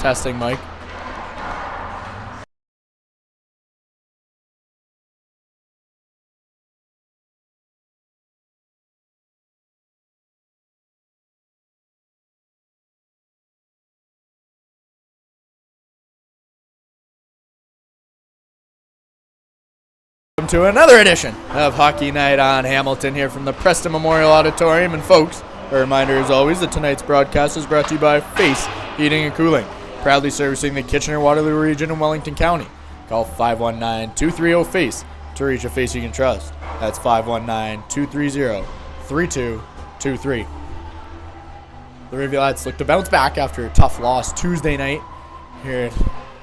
Testing, Mike. Welcome to another edition of Hockey Night on Hamilton here from the Preston Memorial Auditorium. And folks, a reminder as always that tonight's broadcast is brought to you by Face Heating and Cooling, proudly servicing the Kitchener-Waterloo region in Wellington County. Call 519-230-FACE to reach a face you can trust. That's 519-230-3223. The Rivulettes look to bounce back after a tough loss Tuesday night here at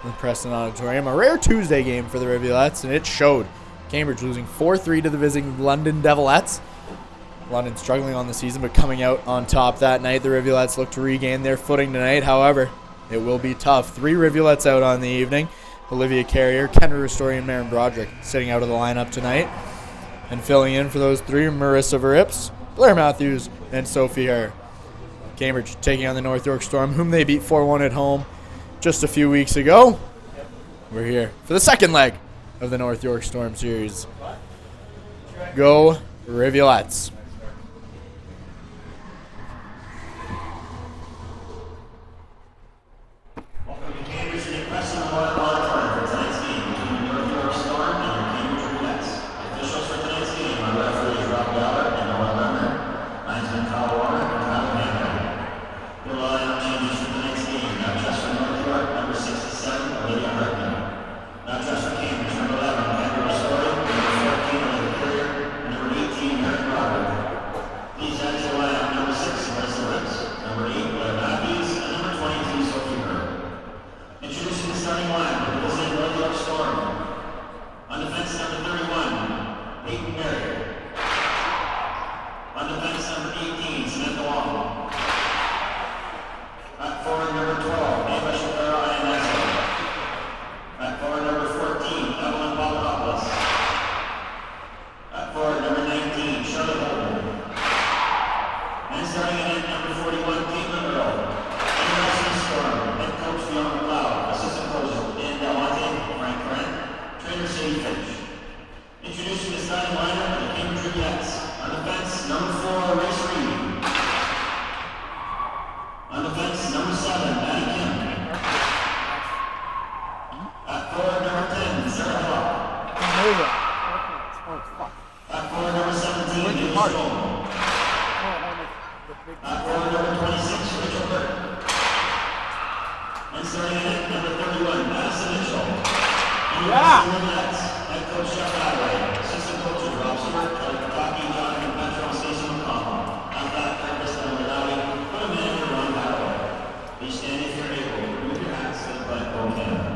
the Preston Auditorium. A rare Tuesday game for the Rivulettes, and it showed. Cambridge losing 4-3 to the visiting London Devilettes. London struggling on the season, but coming out on top that night. The Rivulettes look to regain their footing tonight. However, it will be tough. 3 Rivulettes out on the evening. Olivia Carrier, Kendra Ristori, and Maren Broderick sitting out of the lineup tonight. And filling in for those 3, Marissa Verrips, Blair Matthews, and Sophie Herr. Cambridge taking on the North York Storm, whom they beat 4-1 at home just a few weeks ago. We're here for the second leg of the North York Storm series. Go Rivulettes. Welcome to Cambridge Preston Memorial Auditorium for tonight's game between the North York Storm and the Cambridge Rivulettes. Officials for tonight's game are referees Rob Ballard and Noel Lemmer, linesman Kyle Warner and Kyle Manning. There will line up changes for tonight's game, not just for North York, number 67, Olivia Hartman. Not just for Cambridge, number 11, Kendra Ristori, number 14, Olivia Carrier, and number 18, Maren Broderick. These guys will line up number 6, Marissa Rivs, number 8, Blair Matthews, and number 22, Sophie Herr. Introducing the starting lineup of the visiting North York Storm. On defense, number 31, Peyton Berry. On defense, number 18, Samantha Wong. Back forward, number 12, Ava Shapiro Ionesa. Back forward, number 14, Evelyn Papadopoulos. Back forward, number 19, Shirley Holden. And starting in at number 41, Caitlin Earl. And the rest of the Storm, head coach Fiona McLeod, assistant coach Dan Delmonte, Frank Grant, trainer Sadie Finch. Introducing the starting lineup of the Cambridge Rivulettes. On defense, number 4, Race Reed. On defense, number 7, Maddie Kim. Back forward, number 10, Sarah Hawk. Back forward, number 17, Haley Stone. Back forward, number 26, Rachel Burke. And starting in at number 31, Madison Mitchell. And the Rivulettes, head coach Jeff Hadley, assistant coaches Rob Stewart, Kelly Pataki, Jonathan Petro, and Stacey McConnell. Athletic therapist Emily Dowdy, put a manager Ron Hadley. Please stand if you're able. Move your hats to the flag pole cannon.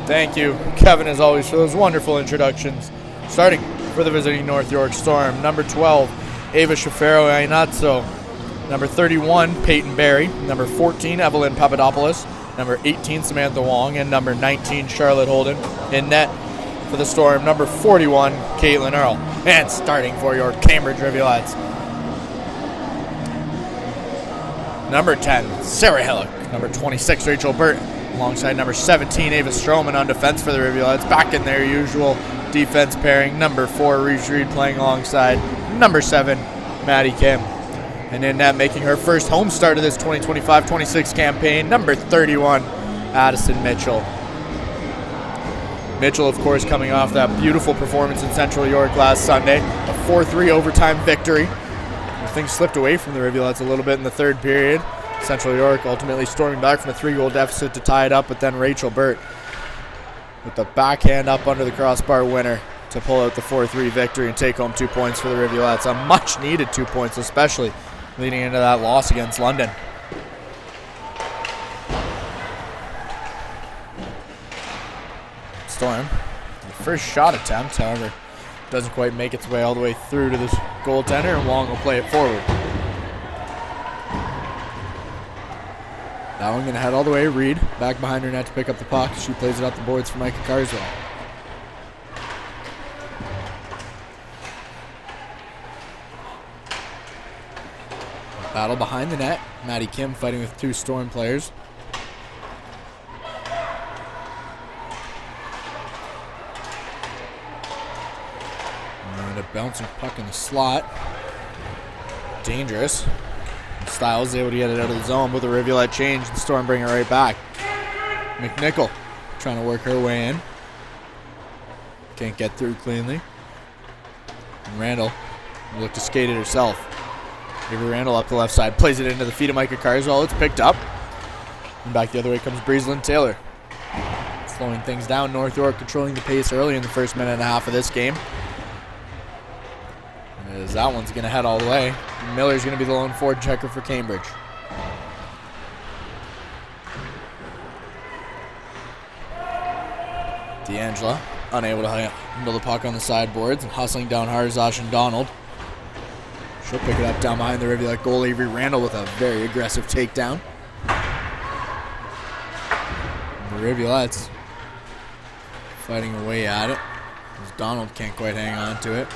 Thank you, Kevin, as always, for those wonderful introductions. Starting for the visiting North York Storm, number 12, Ava Shafaro Ainazzo. Number 31, Peyton Berry. Number 14, Evelyn Papadopoulos. Number 18, Samantha Wong. And number 19, Charlotte Holden. In net for the Storm, number 41, Caitlin Earl. And starting for your Cambridge Rivulettes, number 10, Sarah Hillock. Number 26, Rachel Burt. alongside number 17, Ava Stroman on defense for the Rivulettes. Back in their usual defense pairing, number 4, Reese Reed playing alongside number 7, Maddie Kim. And in net, making her first home start of this 2025-26 campaign, number 31, Addison Mitchell. Mitchell, of course, coming off that beautiful performance in Central York last Sunday, a 4-3 overtime victory. Things slipped away from the Rivulettes a little bit in the third period. Central York ultimately storming back from a 3-goal deficit to tie it up, but then Rachel Burt with the backhand up under the crossbar winner to pull out the 4-3 victory and take home 2 points for the Rivulettes. A much-needed 2 points, especially leading into that loss against London. Storm, the first shot attempt, however, doesn't quite make its way all the way through to the goaltender, and Wong will play it forward. That one going to head all the way. Reed back behind her net to pick up the puck. She plays it up the boards for Micah Carswell. Battle behind the net. Maddie Kim fighting with 2 Storm players. And a bouncing puck in the slot. Dangerous. Styles is able to get it out of the zone, but the Rivulette change. The Storm bring it right back. McNichol trying to work her way in. Can't get through cleanly. And Randall will look to skate it herself. Avery Randall up the left side, plays it into the feet of Micah Carswell. It's picked up. And back the other way comes Breezelyn Taylor. Slowing things down. North York controlling the pace early in the first minute and a half of this game. As that one's going to head all the way. Miller's going to be the lone forward checker for Cambridge. D'Angela unable to handle the puck on the sideboards and hustling down Harzash and Donald. She'll pick it up down behind the Rivulette goal. Avery Randall with a very aggressive takedown. And the Rivulettes fighting away at it as Donald can't quite hang on to it.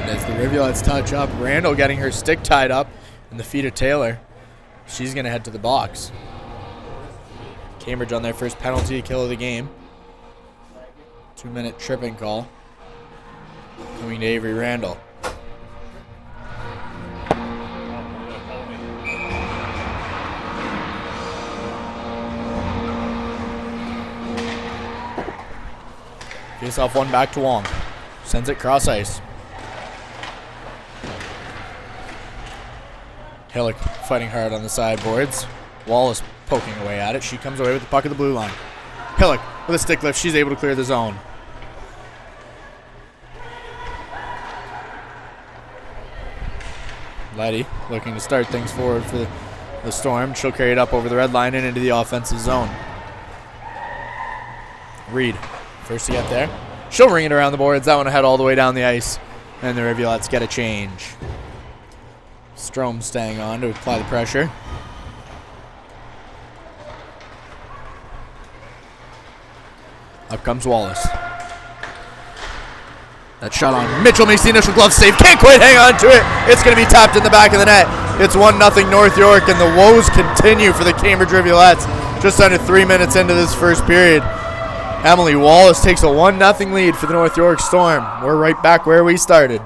And as the Rivulettes touch up, Randall getting her stick tied up in the feet of Taylor. She's going to head to the box. Cambridge on their first penalty kill of the game. 2-minute tripping call. Coming to Avery Randall. Face off one back to Wong. Sends it cross ice. Hillick fighting hard on the sideboards. Wallace poking away at it. She comes away with the puck at the blue line. Hillick with a stick lift. She's able to clear the zone. Letty looking to start things forward for the Storm. She'll carry it up over the red line and into the offensive zone. Reed, first to get there. She'll ring it around the boards. That one will head all the way down the ice. And the Rivulettes get a change. Strom staying on to apply the pressure. Up comes Wallace. That shot on Mitchell makes the initial glove save. Can't quite hang on to it. It's going to be tapped in the back of the net. It's 1-0 North York, and the woes continue for the Cambridge Rivulettes. Just under 3 minutes into this first period. Emily Wallace takes a 1-0 lead for the North York Storm. We're right back where we started.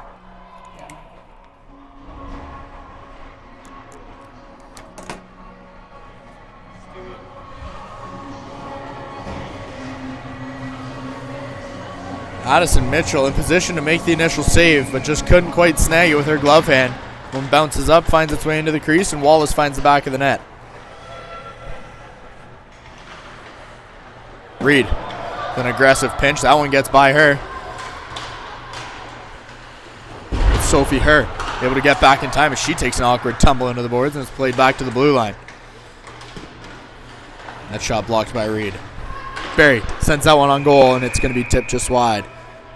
Addison Mitchell in position to make the initial save, but just couldn't quite snag it with her glove hand. One bounces up, finds its way into the crease, and Wallace finds the back of the net. Reed with an aggressive pinch. That one gets by her. It's Sophie Herr able to get back in time as she takes an awkward tumble into the boards, and it's played back to the blue line. That shot blocked by Reed. Barry sends that one on goal, and it's going to be tipped just wide.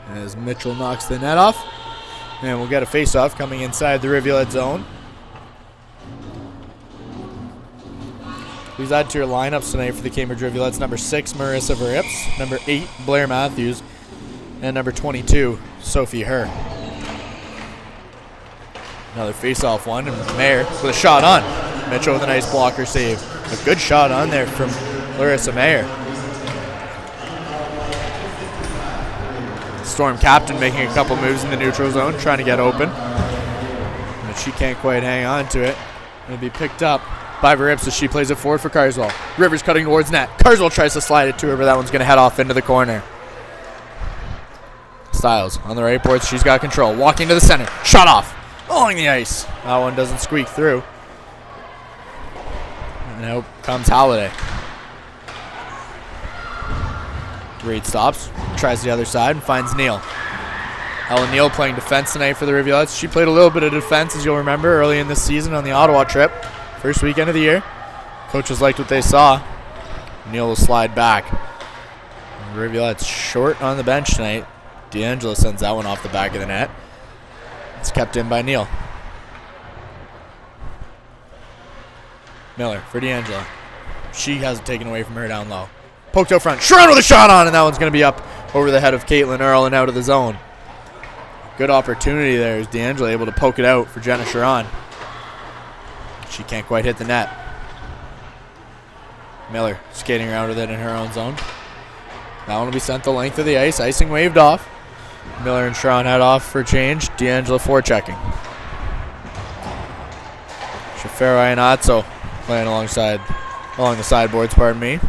As Mitchell knocks the net off. And we'll get a face-off coming inside the Rivulette zone. Please add to your lineups tonight for the Cambridge Rivulettes. Number 6, Marissa Verrips. Number 8, Blair Matthews. And number 22, Sophie Herr. Another face-off one, and Mayer with a shot on. Mitchell with a nice blocker save. A good shot on there from Larissa Mayer. Storm captain making a couple moves in the neutral zone, trying to get open. But she can't quite hang on to it. It'll be picked up by Rivs as she plays it forward for Carswell. Rivers cutting towards net. Carswell tries to slide it to her, but that one's going to head off into the corner. Styles on the right boards. She's got control. Walking to the center. Shot off. Along the ice. That one doesn't squeak through. And out comes Halliday. Reed stops. Tries the other side and finds Neal. Ellen Neal playing defense tonight for the Rivulettes. She played a little bit of defense, as you'll remember, early in this season on the Ottawa trip. First weekend of the year. Coaches liked what they saw. Neal will slide back. And the Rivulettes short on the bench tonight. D'Angelo sends that one off the back of the net. It's kept in by Neal. Miller for D'Angelo. She has it taken away from her down low. Poked out front. Sharon with a shot on, and that one's going to be up over the head of Caitlin Earl and out of the zone. Good opportunity there as D'Angelo able to poke it out for Jenna Sharon. She can't quite hit the net. Miller skating around with it in her own zone. That one will be sent the length of the ice. Icing waved off. Miller and Sharon head off for change. D'Angelo forechecking. Shafaro Iannazzo playing along the sideboards, pardon me.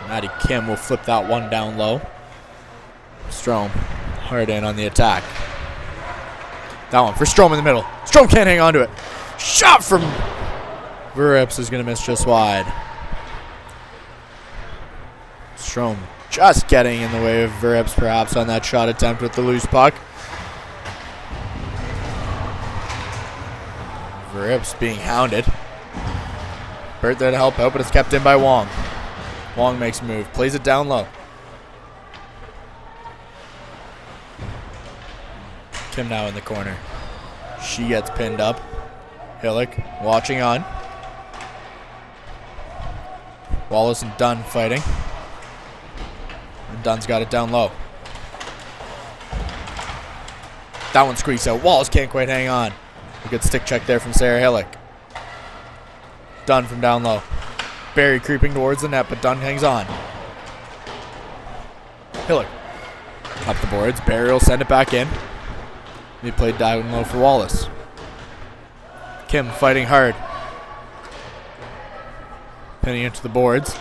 Maddie Kim will flip that one down low. Strome hard in on the attack. That one for Strome in the middle. Strome can't hang on to it. Shot from Verrips is going to miss just wide. Strome just getting in the way of Verrips perhaps on that shot attempt with the loose puck. Verrips being hounded. Burt there to help out, but it's kept in by Wong. Wong makes a move, plays it down low. Kim now in the corner. She gets pinned up. Hillick watching on. Wallace and Dunn fighting. And Dunn's got it down low. That one squeaks out. Wallace can't quite hang on. A good stick check there from Sarah Hillick. Dunn from down low. Barry creeping towards the net, but Dunn hangs on. Hillick up the boards. Barry will send it back in. He played down low for Wallace. Kim fighting hard. Pinning into the boards.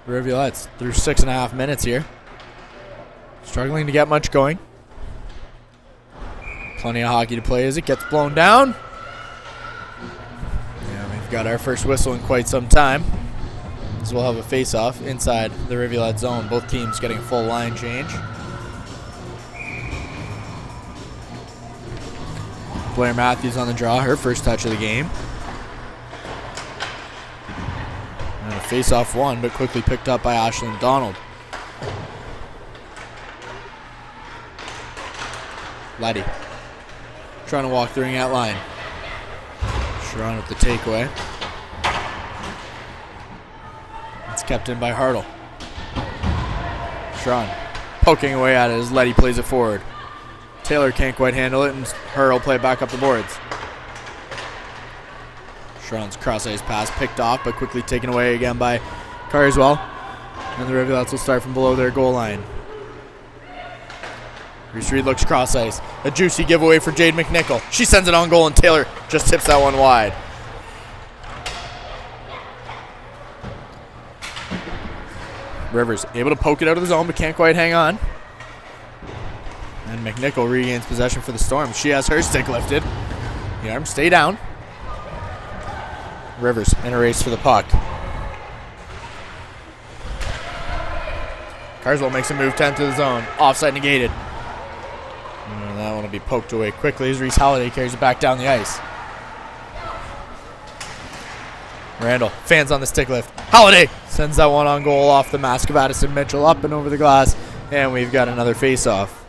Rivulettes through 6.5 minutes here. Struggling to get much going. Plenty of hockey to play as it gets blown down. Yeah, we've got our first whistle in quite some time. As we'll have a face-off inside the Rivulette zone. Both teams getting a full line change. Blair Matthews on the draw, her first touch of the game. And a face-off won, but quickly picked up by Ashlyn Donald. Letty trying to walk the ring out line. Sharon with the takeaway. It's kept in by Hartle. Sharon poking away at it as Letty plays it forward. Taylor can't quite handle it, and Hurl play back up the boards. Sharon's cross-ice pass picked off, but quickly taken away again by Carswell. And the Rivulettes will start from below their goal line. Reese Reed looks cross-ice. A juicy giveaway for Jade McNichol. She sends it on goal, and Taylor just tips that one wide. Rivers able to poke it out of the zone, but can't quite hang on. And McNichol regains possession for the Storm. She has her stick lifted. The arms stay down. Rivers in a race for the puck. Carswell makes a move 10 to the zone. Offside negated. And that one will be poked away quickly as Reese Halliday carries it back down the ice. Randall fans on the stick lift. Halliday sends that one on goal off the mask of Addison Mitchell up and over the glass. And we've got another face-off.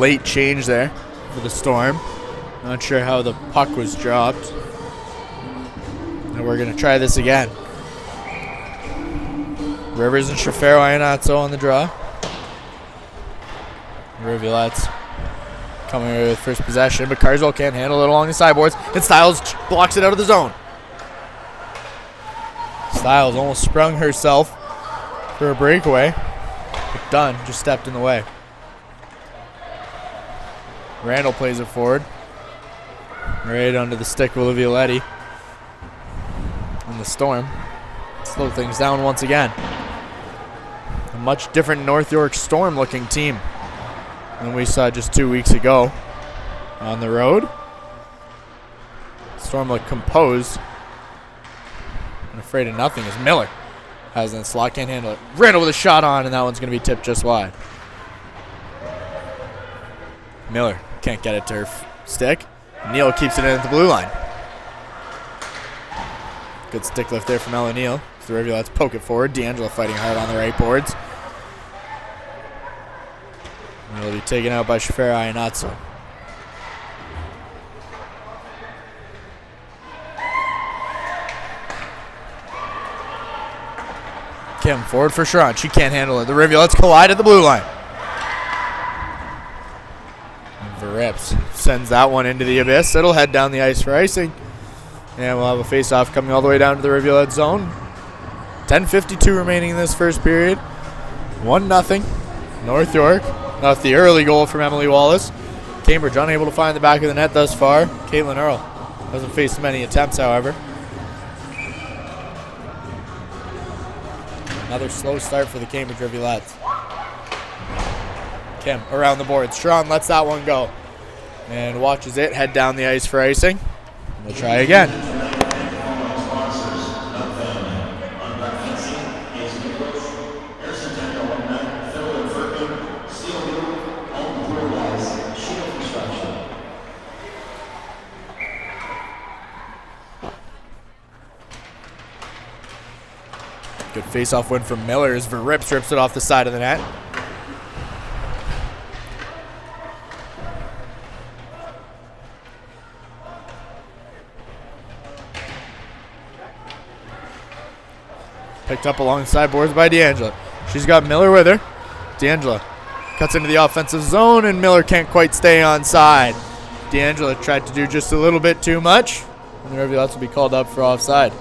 late change there for the Storm. Not sure how the puck was dropped. And we're going to try this again. Rivers and Shafaro-Iannazzo on the draw. Rivulettes coming away with first possession, but Carswell can't handle it along the sideboards, and Stiles blocks it out of the zone. Stiles almost sprung herself for a breakaway, but Dunn just stepped in the way. Randall plays it forward, right under the stick of Olivia Letty. And the Storm slow things down once again. A much different North York Storm looking team than we saw just 2 weeks ago on the road. Storm look composed and afraid of nothing as Miller has it in slot, can't handle it. Randall with a shot on, and that one's going to be tipped just wide. Miller can't get it to her stick. Neal keeps it in at the blue line. Good stick lift there from Ella Neal. The Rivulettes poke it forward. D'Angelo fighting hard on the right boards. And it'll be taken out by Shafaro-Iannazzo. Kim forward for Sharon. She can't handle it. The Rivulettes collide at the blue line. And Rips sends that one into the abyss. It'll head down the ice for icing. And we'll have a face-off coming all the way down to the Rivulet zone. 10:52 remaining in this first period. 1-0. North York. Off the early goal from Emily Wallace. Cambridge unable to find the back of the net thus far. Caitlin Earl hasn't faced many attempts, however. Another slow start for the Cambridge Rivulettes. Kim around the board. Strawn lets that one go. And watches it head down the ice for icing. We'll try again. Good face-off win from Miller as Verrips rips it off the side of the net. Picked up along the sideboards by D'Angelo. She's got Miller with her. D'Angelo cuts into the offensive zone, and Miller can't quite stay on side. D'Angelo tried to do just a little bit too much, and the Rivulettes will be called up for offside.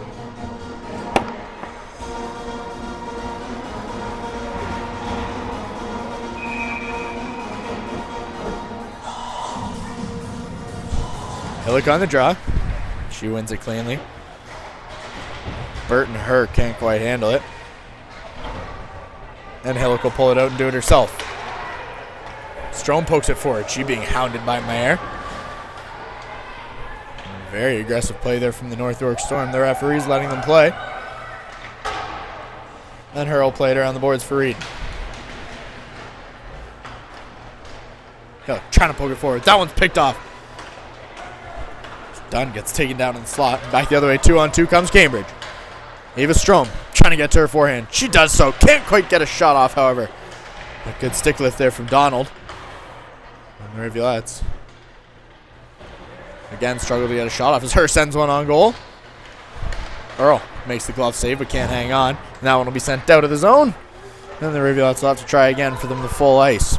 Hillick on the draw. She wins it cleanly. Burton Her can't quite handle it. And Hillick will pull it out and do it herself. Strome pokes it forward. She being hounded by Mayer. Very aggressive play there from the North York Storm. The referee's letting them play. And Hurl played around the boards for Reed. Hillick trying to poke it forward. That one's picked off. Dunn gets taken down in the slot. Back the other way, 2-on-2 comes Cambridge. Ava Strome trying to get to her forehand. She does so. Can't quite get a shot off, however. A good stick lift there from Donald. And the Rivulettes again struggle to get a shot off as Her sends one on goal. Earl makes the glove save but can't hang on. And that one will be sent out of the zone. And the Rivulettes will have to try again for them to full ice.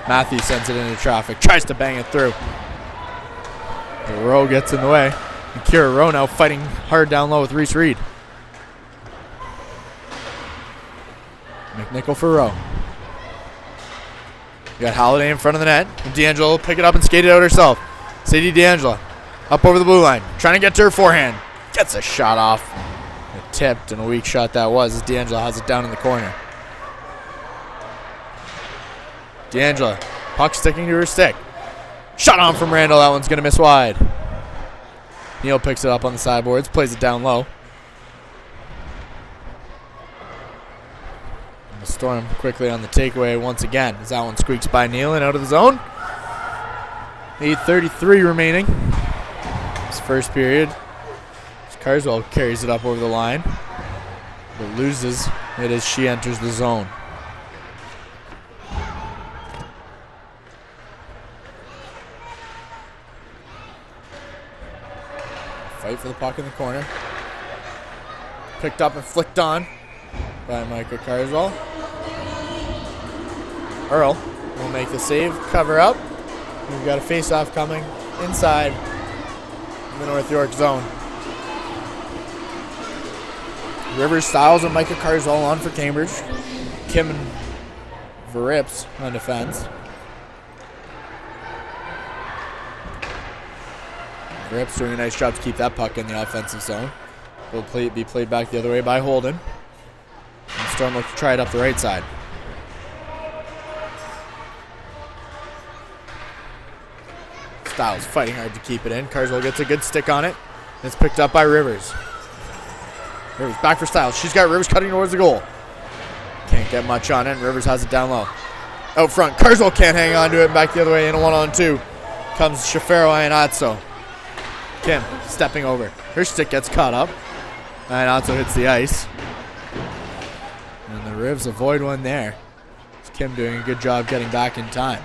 Matthews sends it into traffic. Tries to bang it through. The Rowe gets in the way. And Kira Rowe now fighting hard down low with Reese Reed. McNichol for Rowe. You got Halliday in front of the net. And D'Angelo will pick it up and skate it out herself. Sadie D'Angelo up over the blue line. Trying to get to her forehand. Gets a shot off. A tipped and a weak shot that was as D'Angelo has it down in the corner. D'Angelo, puck sticking to her stick. Shot on from Randall. That one's going to miss wide. Neal picks it up on the sideboards, plays it down low. And the Storm quickly on the takeaway once again as that one squeaks by Neal and out of the zone. 8:33 remaining. This first period. Carswell carries it up over the line. but loses it as she enters the zone. Fight for the puck in the corner. Picked up and flicked on by Micah Carswell. Earl will make the save, cover up. We've got a face-off coming inside the North York zone. Rivers, Styles, and Micah Carswell on for Cambridge. Kim and Rivs on defense. Rivs doing a nice job to keep that puck in the offensive zone. Will be played back the other way by Holden. And Storm looks to try it up the right side. Styles fighting hard to keep it in. Carswell gets a good stick on it. It's picked up by Rivers. Rivers back for Styles. She's got Rivers cutting towards the goal. Can't get much on it, and Rivers has it down low. Out front, Carswell can't hang on to it. Back the other way in a 1-on-2. Comes Shafaro Iannazzo. Kim stepping over. Her stick gets caught up. Iannazzo hits the ice. And the Rivs avoid one there. It's Kim doing a good job getting back in time.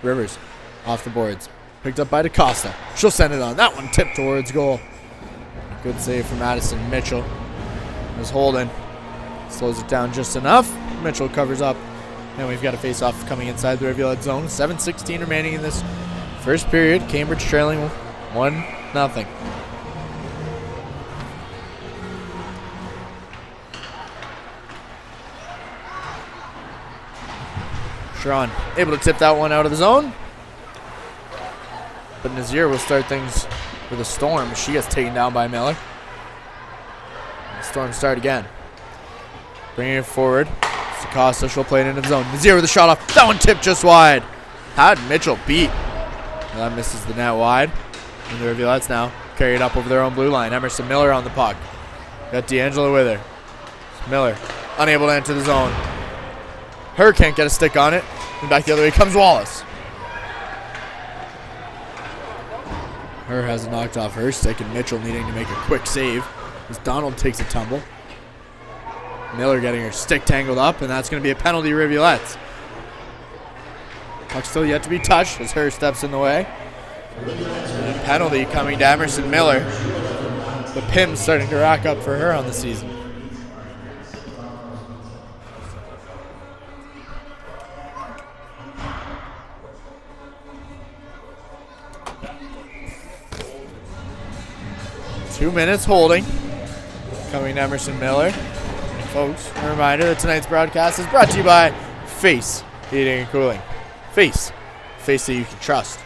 Rivers off the boards. Picked up by DaCosta. She'll send it on. That one tipped towards goal. Good save from Madison Mitchell. As Holden slows it down just enough. Mitchell covers up. And we've got a face-off coming inside the Rivulet zone. 7:16 remaining in this first period. Cambridge trailing 1-0. Sharon able to tip that one out of the zone. But Nazir will start things with a Storm. She gets taken down by Miller. The Storm start again. Bringing it forward. Costa, she'll play it into the zone. Nazir with a shot off. That one tipped just wide. Had Mitchell beat. That misses the net wide. And the Rivulettes now carry it up over their own blue line. Emerson Miller on the puck. Got D'Angelo with her. Miller unable to enter the zone. Her can't get a stick on it. And back the other way comes Wallace. Her has it knocked off her stick, and Mitchell needing to make a quick save as Donald takes a tumble. Miller getting her stick tangled up, and that's going to be a penalty, Rivulettes. Puck still yet to be touched as her steps in the way. And a penalty coming to Emerson Miller. The PIM's starting to rack up for her on the season. Two minutes holding. Coming to Emerson Miller. Folks, a reminder that tonight's broadcast is brought to you by Face Heating and Cooling. Face. Face that you can trust.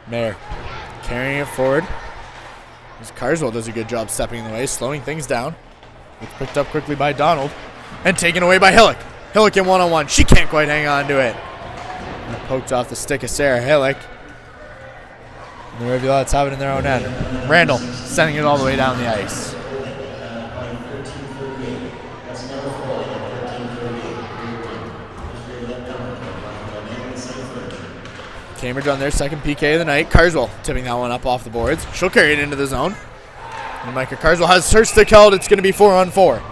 Mayer carrying it forward. As Carswell does a good job stepping in the way, slowing things down. It's picked up quickly by Donald and taken away by Hillick. Hillick in 1-on-1. She can't quite hang on to it. And poked off the stick of Sarah Hillick. And the Rivulettes have it in their own end. Randall sending it all the way down the ice. Cambridge on their second PK of the night. Carswell tipping that one up off the boards. She'll carry it into the zone. And Micah Carswell has her stick held. It's going to be 4-on-4.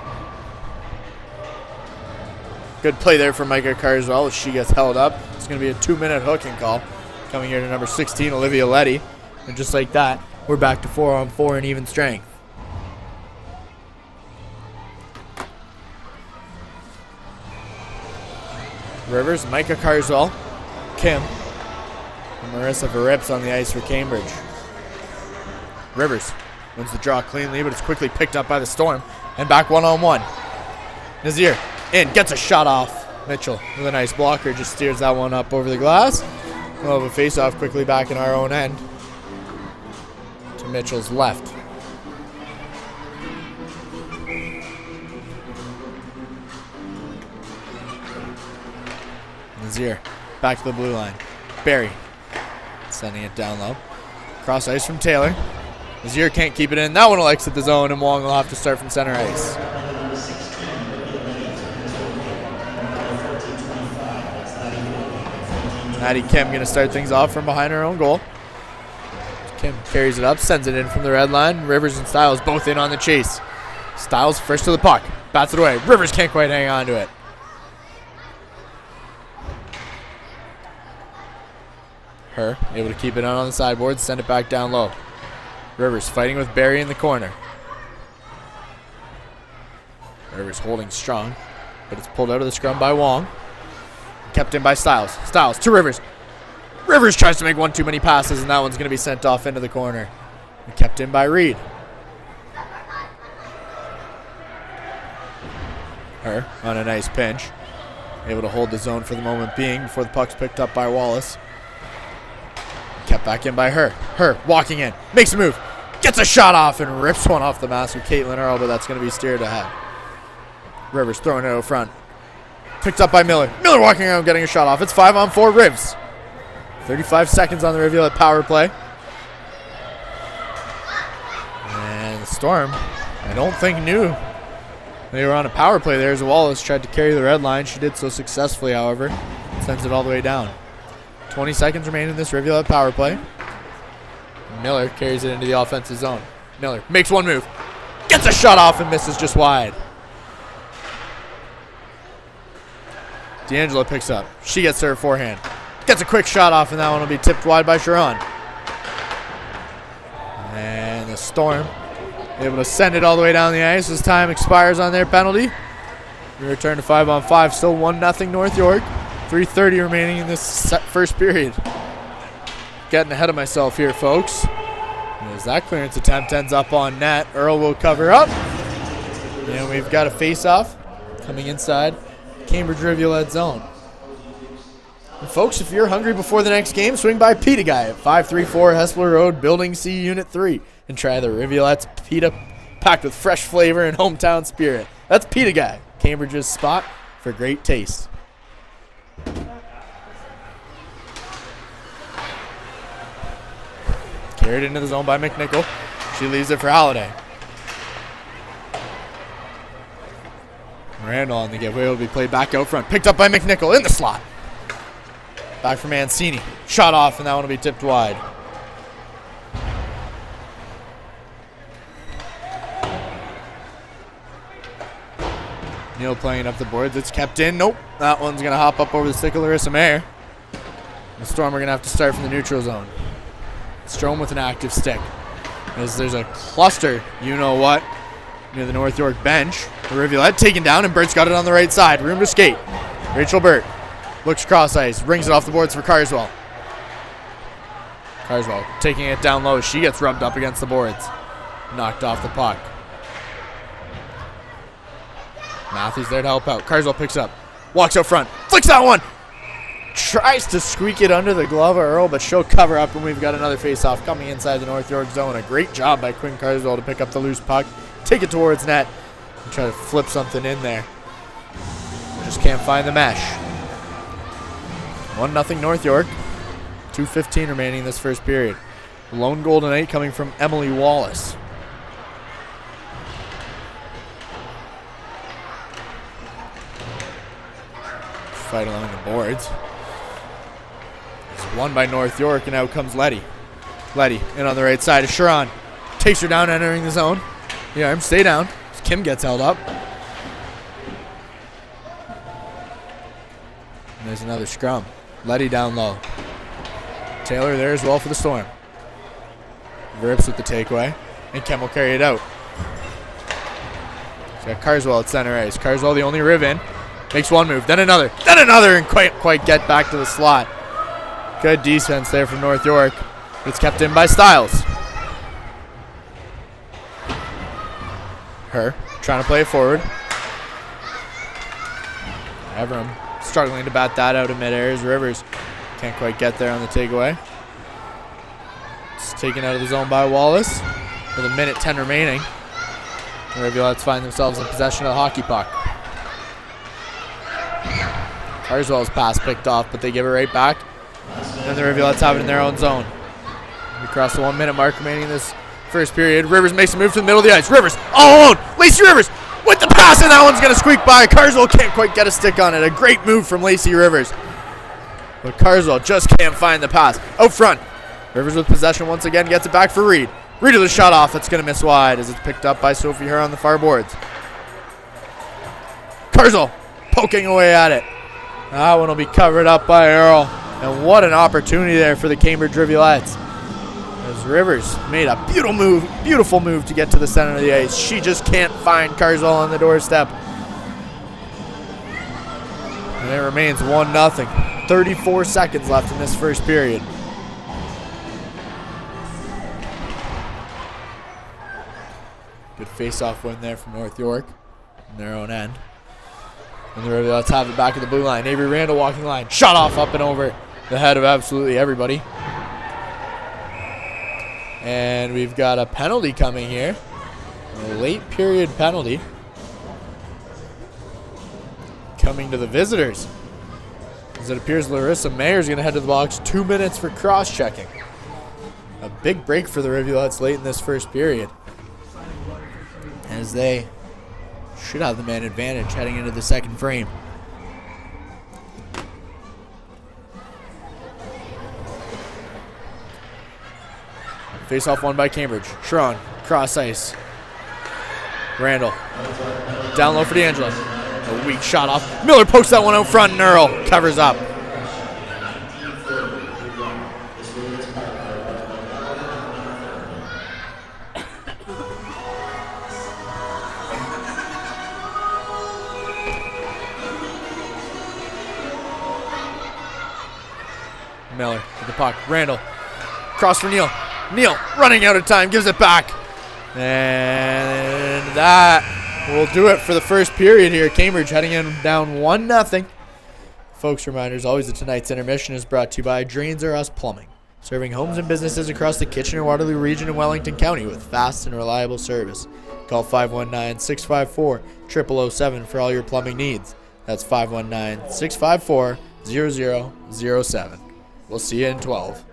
Good play there for Micah Carswell as she gets held up. It's going to be a 2-minute hooking call. Coming here to number 16, Olivia Letty. And just like that, we're back to 4-on-4 in even strength. Rivers, Micah Carswell, Kim, and Marissa Rivs on the ice for Cambridge. Rivers wins the draw cleanly, but it's quickly picked up by the Storm. And back 1-on-1. Nazir in, gets a shot off. Mitchell with a nice blocker, just steers that one up over the glass. We'll have a face-off quickly back in our own end to Mitchell's left. Nazir back to the blue line. Barry sending it down low. Cross ice from Taylor. Nazir can't keep it in. That one will exit the zone, and Wong will have to start from center ice. Maddie Kim going to start things off from behind her own goal. Kim carries it up, sends it in from the red line. Rivers and Styles both in on the chase. Styles first to the puck. Bats it away. Rivers can't quite hang on to it. Her able to keep it on the sideboard, send it back down low. Rivers fighting with Barry in the corner. Rivers holding strong, but it's pulled out of the scrum by Wong. Kept in by Styles. Styles to Rivers. Rivers tries to make one too many passes, and that one's going to be sent off into the corner. And kept in by Reed. Her on a nice pinch. Able to hold the zone for the moment being before the puck's picked up by Wallace. Kept back in by her. Her walking in. Makes a move. Gets a shot off and rips one off the mask of Caitlin Earl, but that's going to be steered ahead. Rivers throwing it out front. Picked up by Miller. Miller walking around getting a shot off. It's 5-on-4 Rivs. 35 seconds on the Rivulet power play. And the Storm, I don't think knew they were on a power play there as Wallace tried to carry the red line. She did so successfully, however. Sends it all the way down. 20 seconds remain in this Rivulet power play. Miller carries it into the offensive zone. Miller makes one move. Gets a shot off and misses just wide. D'Angelo picks up. She gets to her forehand. Gets a quick shot off, and that one will be tipped wide by Sharon. And the Storm able to send it all the way down the ice as time expires on their penalty. We return to 5-on-5. Still 1-0 North York. 3:30 remaining in this first period. Getting ahead of myself here, folks. As that clearance attempt ends up on net, Earl will cover up. And we've got a face-off coming inside Cambridge Rivulet zone. And folks, if you're hungry before the next game, swing by Pita Guy at 534 Hessler Road, Building C, Unit 3, and try the Rivulet's pita packed with fresh flavor and hometown spirit. That's Pita Guy, Cambridge's spot for great taste. Carried into the zone by McNichol. She leaves it for Halliday. Randall on the giveaway will be played back out front. Picked up by McNichol in the slot. Back for Mancini. Shot off, and that one will be tipped wide. Neal playing up the boards. It's kept in. Nope. That one's going to hop up over the stick of Larissa Mayer. The Storm are going to have to start from the neutral zone. Strom with an active stick. As there's a cluster, you know what, near the North York bench. The Rivulet taken down, and Burt's got it on the right side. Room to skate. Rachel Burt looks cross ice, rings it off the boards for Carswell. Carswell taking it down low. She gets rubbed up against the boards. Knocked off the puck. Matthews there to help out. Carswell picks up. Walks out front. Flicks that one. Tries to squeak it under the glove of Earl, but she'll cover up, and we've got another face-off coming inside the North York zone. A great job by Quinn Carswell to pick up the loose puck, take it towards net, and try to flip something in there. Just can't find the mesh. 1-0 North York. 2:15 remaining in this first period. Lone goal tonight coming from Emily Wallace. Fight along the boards. It's won by North York, and out comes Letty. Letty in on the right side of Sharon. Takes her down, entering the zone. The arm, stay down. Kim gets held up. And there's another scrum. Letty down low. Taylor there as well for the Storm. Rips with the takeaway, and Kim will carry it out. She's got Carswell at center ice. Carswell the only Riv in. Makes one move, then another, and quite get back to the slot. Good defense there from North York. It's kept in by Styles. Her trying to play it forward. Evram struggling to bat that out of midair as Rivers can't quite get there on the takeaway. It's taken out of the zone by Wallace with 1:10 remaining. The Rivulettes find themselves in possession of the hockey puck. Carswell's pass picked off, but they give it right back. And the Rivulettes have it in their own zone. We cross the 1 minute mark remaining in this first period. Rivers makes a move to the middle of the ice. Rivers all alone. Lacey Rivers with the pass, and that one's going to squeak by. Carswell can't quite get a stick on it. A great move from Lacey Rivers. But Carswell just can't find the pass. Out front. Rivers with possession once again, gets it back for Reed. Reed with a shot off. It's going to miss wide as it's picked up by Sophie Herr on the far boards. Kurzel poking away at it. That one will be covered up by Earl. And what an opportunity there for the Cambridge Rivulettes. As Rivers made a beautiful move to get to the center of the ice. She just can't find Kurzel on the doorstep. And it remains 1-0. 34 seconds left in this first period. Good face-off win there from North York in their own end. And the Rivulettes have it back at the blue line. Avery Randall walking line. Shot off up and over the head of absolutely everybody. And we've got a penalty coming here. A late period penalty. Coming to the visitors. As it appears Larissa Mayer is going to head to the box. 2 minutes for cross-checking. A big break for the Rivulettes late in this first period, as they should have the man advantage heading into the second frame. Face-off won by Cambridge. Sharon, cross ice. Randall. Down low for D'Angelo. A weak shot off. Miller pokes that one out front and Earl covers up. Miller with the puck. Randall. Cross for Neal. Neal running out of time. Gives it back. And that will do it for the first period here. Cambridge heading in down 1-0. Folks, reminders always that tonight's intermission is brought to you by Drains R Us Plumbing. Serving homes and businesses across the Kitchener-Waterloo region and Wellington County with fast and reliable service. Call 519-654-0007 for all your plumbing needs. That's 519-654-0007. We'll see you in 12.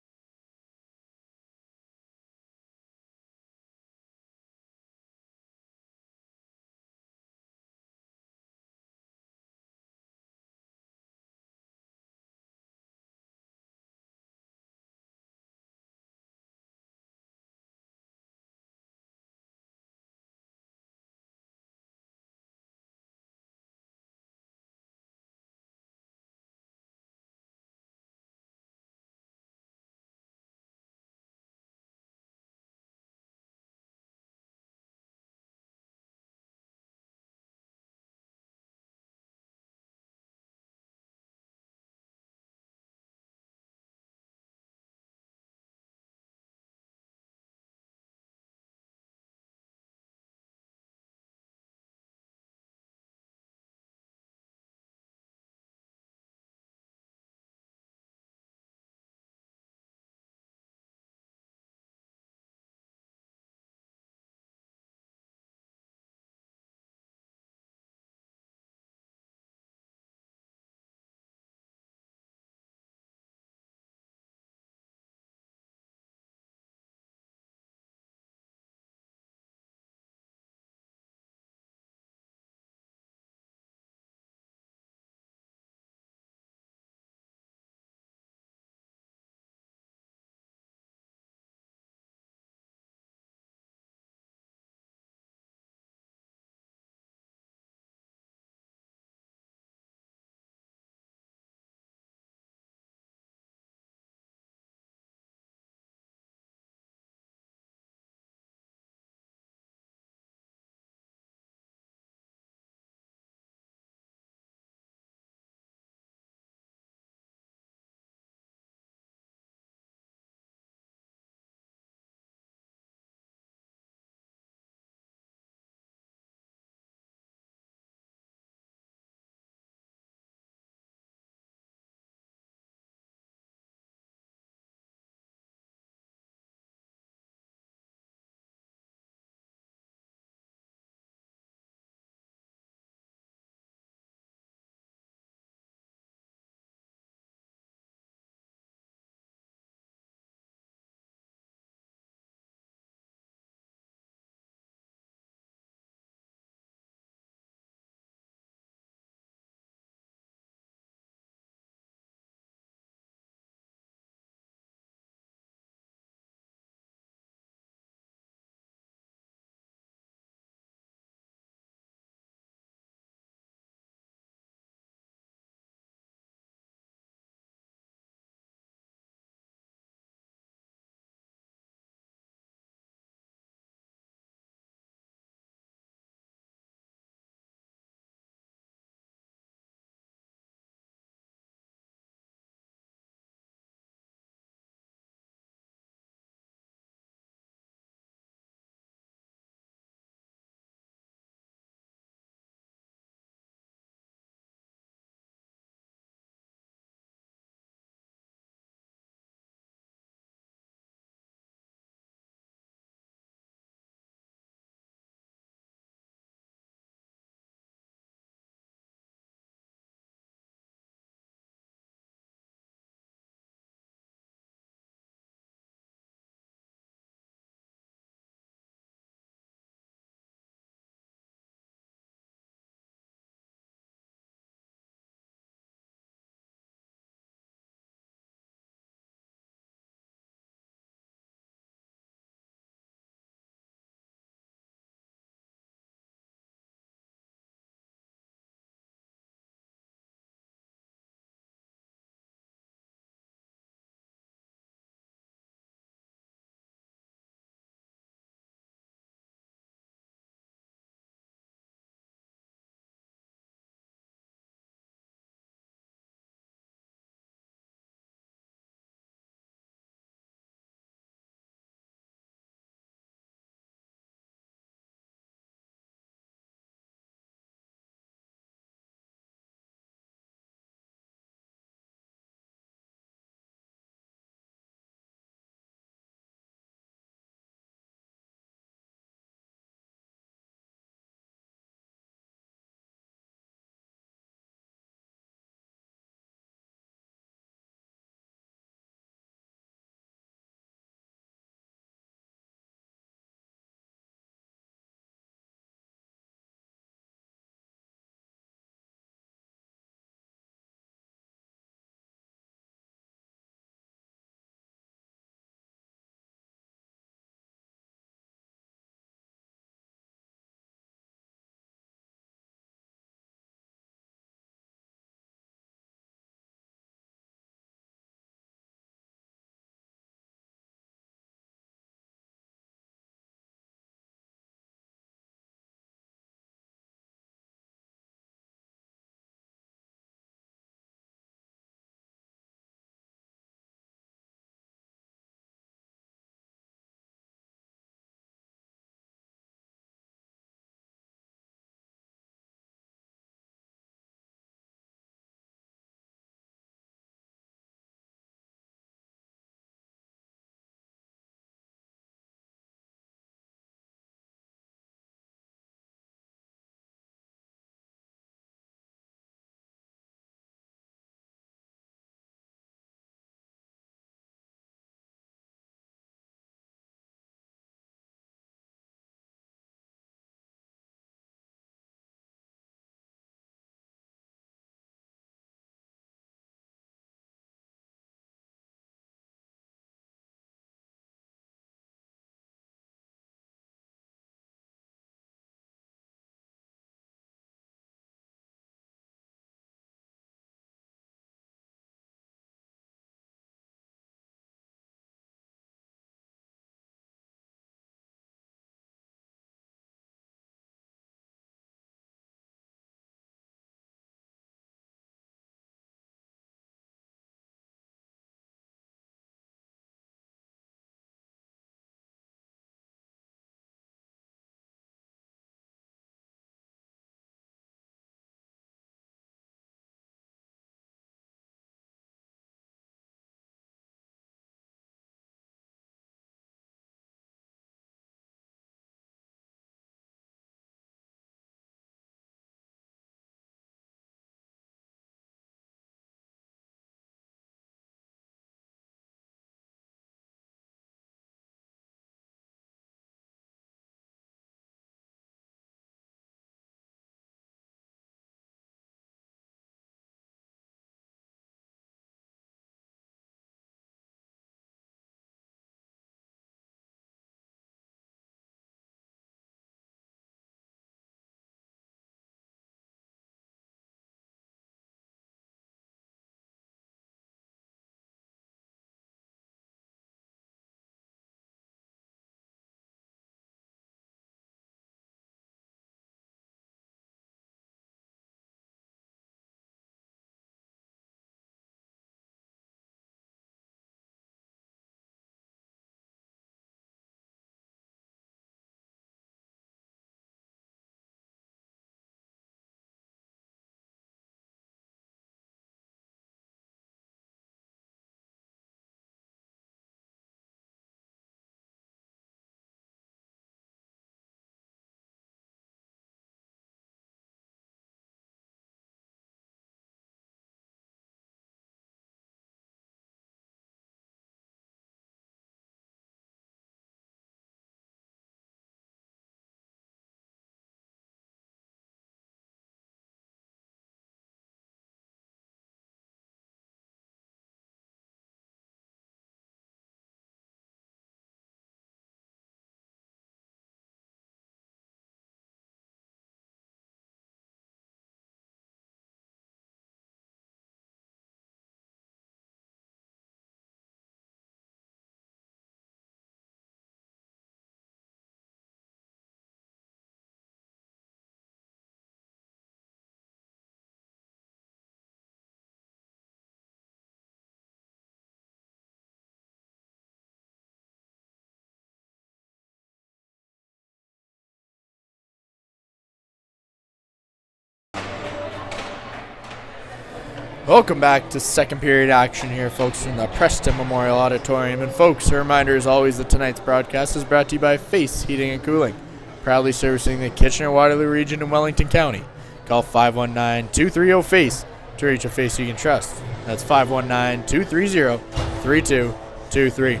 Welcome back to second period action here, folks, from the Preston Memorial Auditorium. And folks, a reminder as always that tonight's broadcast is brought to you by Face Heating and Cooling, proudly servicing the Kitchener-Waterloo region in Wellington County. Call 519-230-FACE to reach a face you can trust. That's 519-230-3223.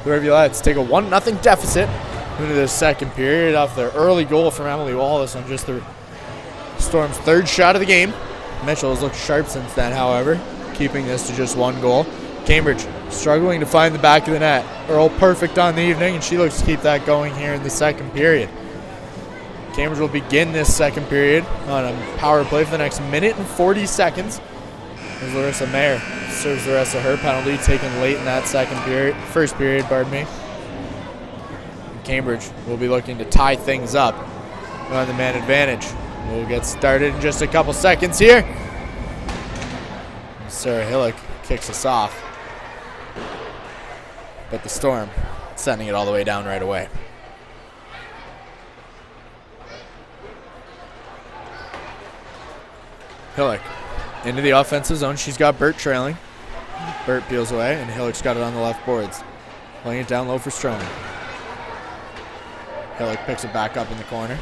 The Rivulettes take a 1-0 deficit into the second period off their early goal from Emily Wallace on just the Storm's third shot of the game. Mitchell has looked sharp since then, however, keeping this to just one goal. Cambridge struggling to find the back of the net. Earl perfect on the evening, and she looks to keep that going here in the second period. Cambridge will begin this second period on a power play for the next minute and 40 seconds. As Larissa Mayer serves the rest of her penalty taken late in that first period. And Cambridge will be looking to tie things up on the man advantage. We'll get started in just a couple seconds here. Sarah Hillock kicks us off. But the Storm sending it all the way down right away. Hillock into the offensive zone. She's got Burt trailing. Burt peels away, and Hillock's got it on the left boards. Playing it down low for Strome. Hillock picks it back up in the corner.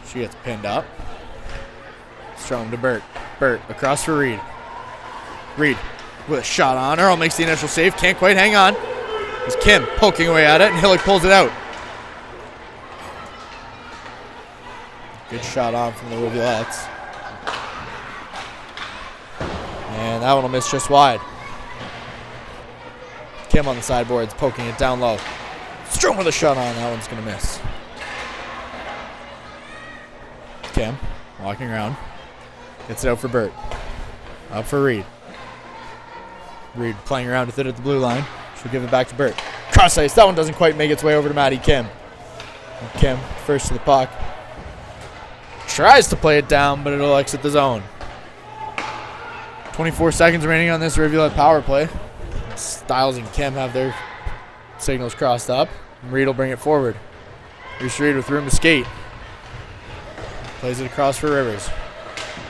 She gets pinned up. Strome to Burt. Burt across for Reed. Reed with a shot on. Earl makes the initial save. Can't quite hang on. It's Kim poking away at it, and Hillock pulls it out. Good shot on from the Rivulettes. And that one will miss just wide. Kim on the sideboards, poking it down low. Strome with a shot on. That one's going to miss. Kim walking around. Gets it out for Burt. Up for Reed. Reed playing around with it at the blue line. She'll give it back to Burt. Cross ice. That one doesn't quite make its way over to Maddie Kim. And Kim first to the puck. Tries to play it down, but it'll exit the zone. 24 seconds remaining on this Rivulet power play. Stiles and Kim have their signals crossed up. And Reed will bring it forward. Reese Reed with room to skate. Plays it across for Rivers.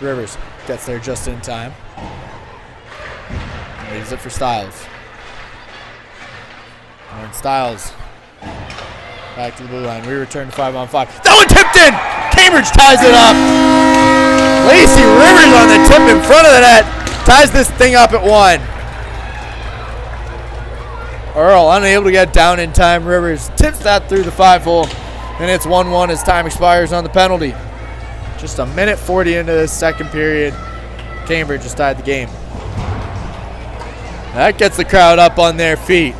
Rivers gets there just in time. And leaves it for Stiles. And Stiles back to the blue line. We return to 5-on-5. That one tipped in! Cambridge ties it up. Lacey Rivers on the tip in front of the net. Ties this thing up at 1. Earl unable to get down in time. Rivers tips that through the 5-hole. And it's 1-1 as time expires on the penalty. Just a minute 40 into this second period. Cambridge has tied the game. That gets the crowd up on their feet.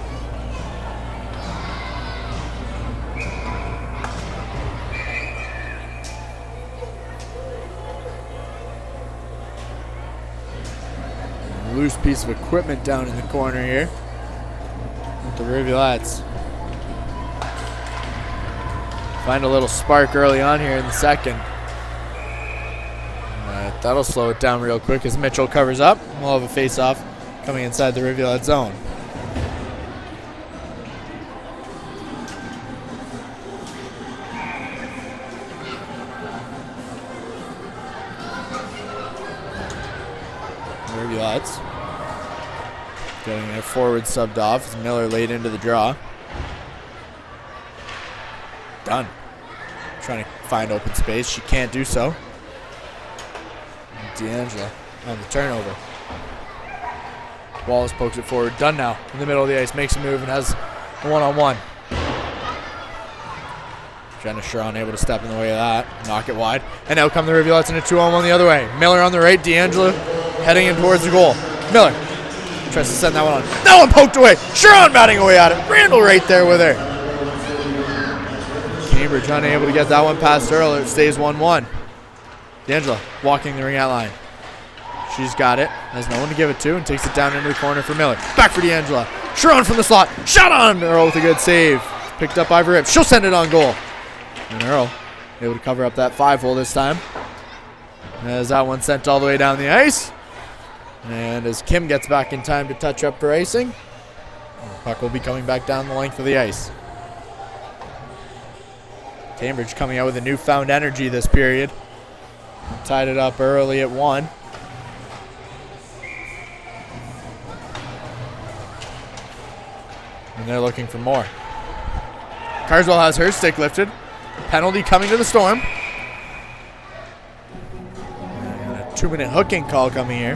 A loose piece of equipment down in the corner here with the Rivulettes. Find a little spark early on here in the second. That'll slow it down real quick as Mitchell covers up. We'll have a face-off coming inside the Rivulet zone. Rivulettes getting their forward subbed off as Miller laid into the draw. Done. Trying to find open space. She can't do so. D'Angelo on the turnover. Wallace pokes it forward. Dunn now in the middle of the ice. Makes a move and has a one-on-one. Jenna Sharon able to step in the way of that. Knock it wide. And now come the Rivulettes in a 2-on-1 the other way. Miller on the right. D'Angelo heading in towards the goal. Miller tries to send that one on. That one poked away. Sharon batting away at it. Randall right there with her. Cambridge unable to get that one past Earl. It stays 1-1. D'Angelo walking the ring out line. She's got it. Has no one to give it to and takes it down into the corner for Miller. Back for D'Angelo. Sharon from the slot. Shot on Earl with a good save. Picked up by Rivs. She'll send it on goal. And Earl able to cover up that 5-hole this time. As that one sent all the way down the ice. And as Kim gets back in time to touch up for icing, the puck will be coming back down the length of the ice. Cambridge coming out with a newfound energy this period. Tied it up early at 1. And they're looking for more. Carswell has her stick lifted. Penalty coming to the Storm. And a 2-minute hooking call coming here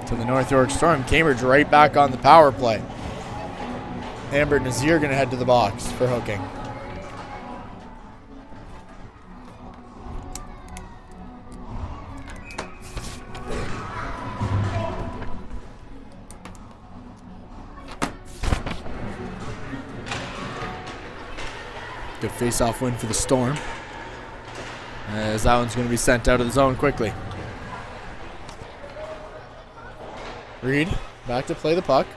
to the North York Storm. Cambridge right back on the power play. Amber Nazir going to head to the box for hooking. Good face-off win for the Storm, as that one's going to be sent out of the zone quickly. Reed back to play the puck.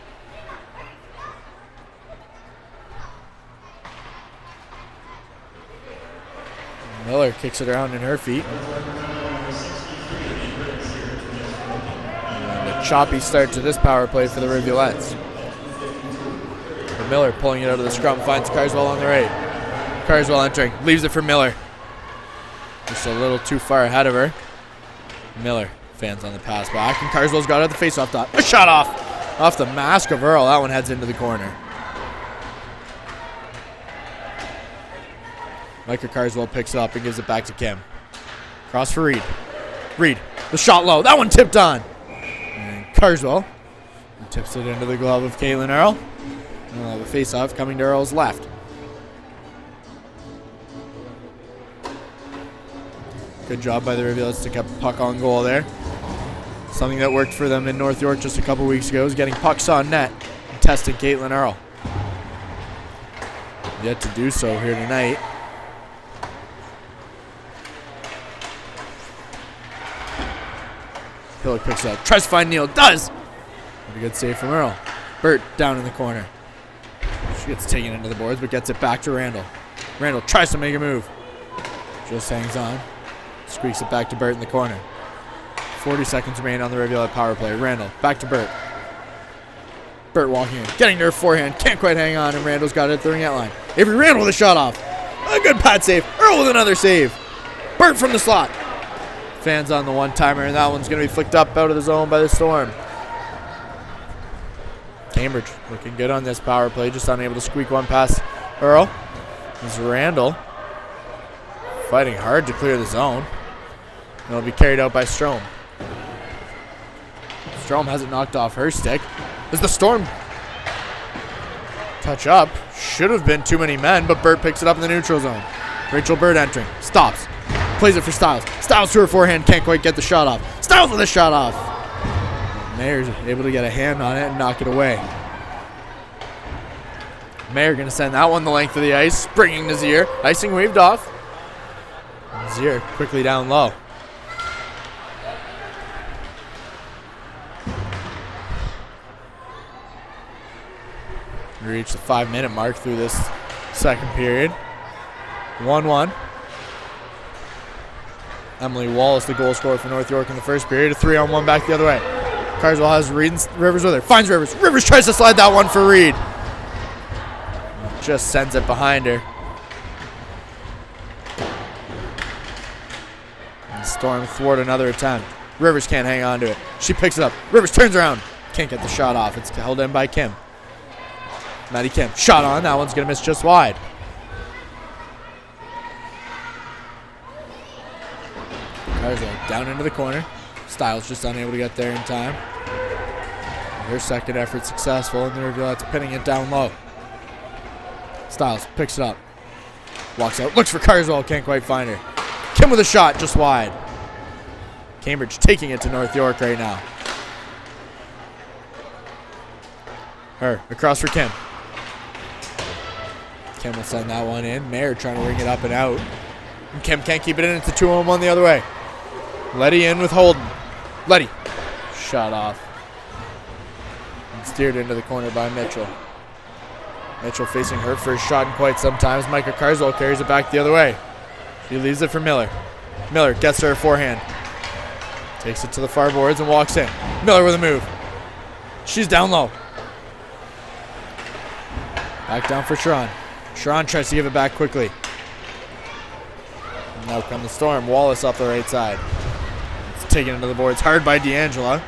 Miller kicks it around in her feet. And a choppy start to this power play for the Rivulettes. Miller pulling it out of the scrum, finds Carswell on the right. Carswell entering, leaves it for Miller. Just a little too far ahead of her. Miller fans on the pass back, and Carswell's got it at the face-off dot. A shot off the mask of Earl. That one heads into the corner. Micah Carswell picks it up and gives it back to Kim. Cross for Reed. Reed, the shot low. That one tipped on. And Carswell tips it into the glove of Caitlin Earl. And we'll have a face-off coming to Earl's left. Good job by the Rivulettes to keep puck on goal there. Something that worked for them in North York just a couple weeks ago is getting pucks on net and testing Caitlin Earl. Yet to do so here tonight. Hillick picks it up, tries to find Neal, does! A good save from Earl. Burt down in the corner. She gets taken into the boards but gets it back to Randall. Randall tries to make a move. Just hangs on. Squeaks it back to Burt in the corner. 40 seconds remain on the Rivulette power play. Randall back to Burt. Burt walking in, getting to her forehand, can't quite hang on, and Randall's got it at the ringette line. Avery Randall with a shot off. A good pad save. Earl with another save. Burt from the slot. Fans on the one-timer, and that one's going to be flicked up out of the zone by the Storm. Cambridge looking good on this power play, just unable to squeak one past Earl. There's Randall fighting hard to clear the zone. It'll be carried out by Strome. Strome has it knocked off her stick. As the Storm touch up, should have been too many men, but Burt picks it up in the neutral zone. Rachel Burt entering, stops, plays it for Stiles. Stiles to her forehand, can't quite get the shot off. Stiles with a shot off. Mayer's able to get a hand on it and knock it away. Mayer going to send that one the length of the ice, bringing Nazir. Icing waved off. Nazir quickly down low. We reach the 5-minute mark through this second period. 1-1. Emily Wallace, the goal scorer for North York in the first period. A 3-on-1 back the other way. Carswell has Reed and Rivers with her. Finds Rivers. Rivers tries to slide that one for Reed. Just sends it behind her. And Storm thwart another attempt. Rivers can't hang on to it. She picks it up. Rivers turns around. Can't get the shot off. It's held in by Kim. Maddie Kim. Shot on. That one's going to miss just wide. Carswell down into the corner. Stiles just unable to get there in time. Her second effort successful, and the Rivulette's pinning it down low. Stiles picks it up. Walks out. Looks for Carswell. Can't quite find her. Kim with a shot just wide. Cambridge taking it to North York right now. Her across for Kim. Kim will send that one in. Mayer trying to ring it up and out. And Kim can't keep it in. It's a 2-on-1 the other way. Letty in with Holden. Letty. Shot off. And steered into the corner by Mitchell. Mitchell facing her first shot in quite some time. Micah Carswell carries it back the other way. She leaves it for Miller. Miller gets to her forehand. Takes it to the far boards and walks in. Miller with a move. She's down low. Back down for Sharon. Sharon tries to give it back quickly. And now come the Storm. Wallace up the right side. It's taken into the boards hard by D'Angela.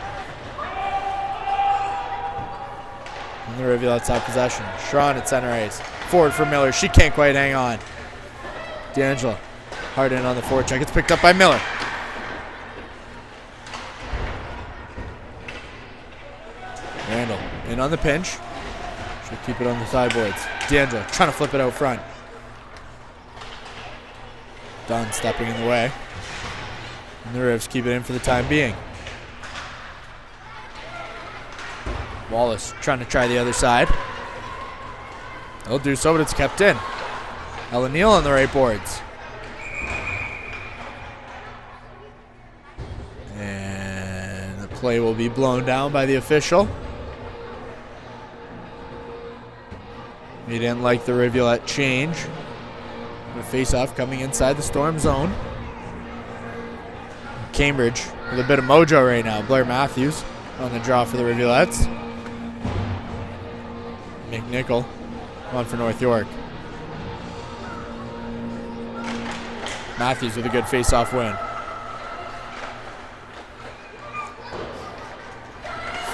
And the Rivulettes have possession. Sharon at center ice. Forward for Miller. She can't quite hang on. D'Angelo. Hard in on the forecheck. It's picked up by Miller. Randall in on the pinch. She'll keep it on the sideboards. D'Angelo trying to flip it out front. Dunn stepping in the way. And the Rivs keep it in for the time being. Wallace trying to try the other side. They'll do so, but it's kept in. Ella Neal on the right boards. And the play will be blown down by the official. He didn't like the Rivulette change. A face-off coming inside the Storm zone. Cambridge with a bit of mojo right now. Blair Matthews on the draw for the Rivulettes. McNichol on for North York. Matthews with a good face-off win.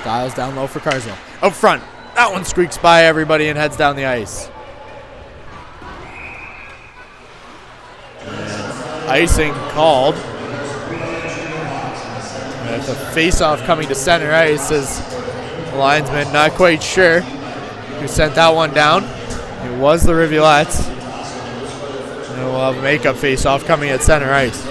Styles down low for Carswell. Up front. That one squeaks by everybody and heads down the ice. And icing called. And it's a face-off coming to center ice as the linesman not quite sure who sent that one down. It was the Rivulettes. And we'll have a makeup face-off coming at center ice.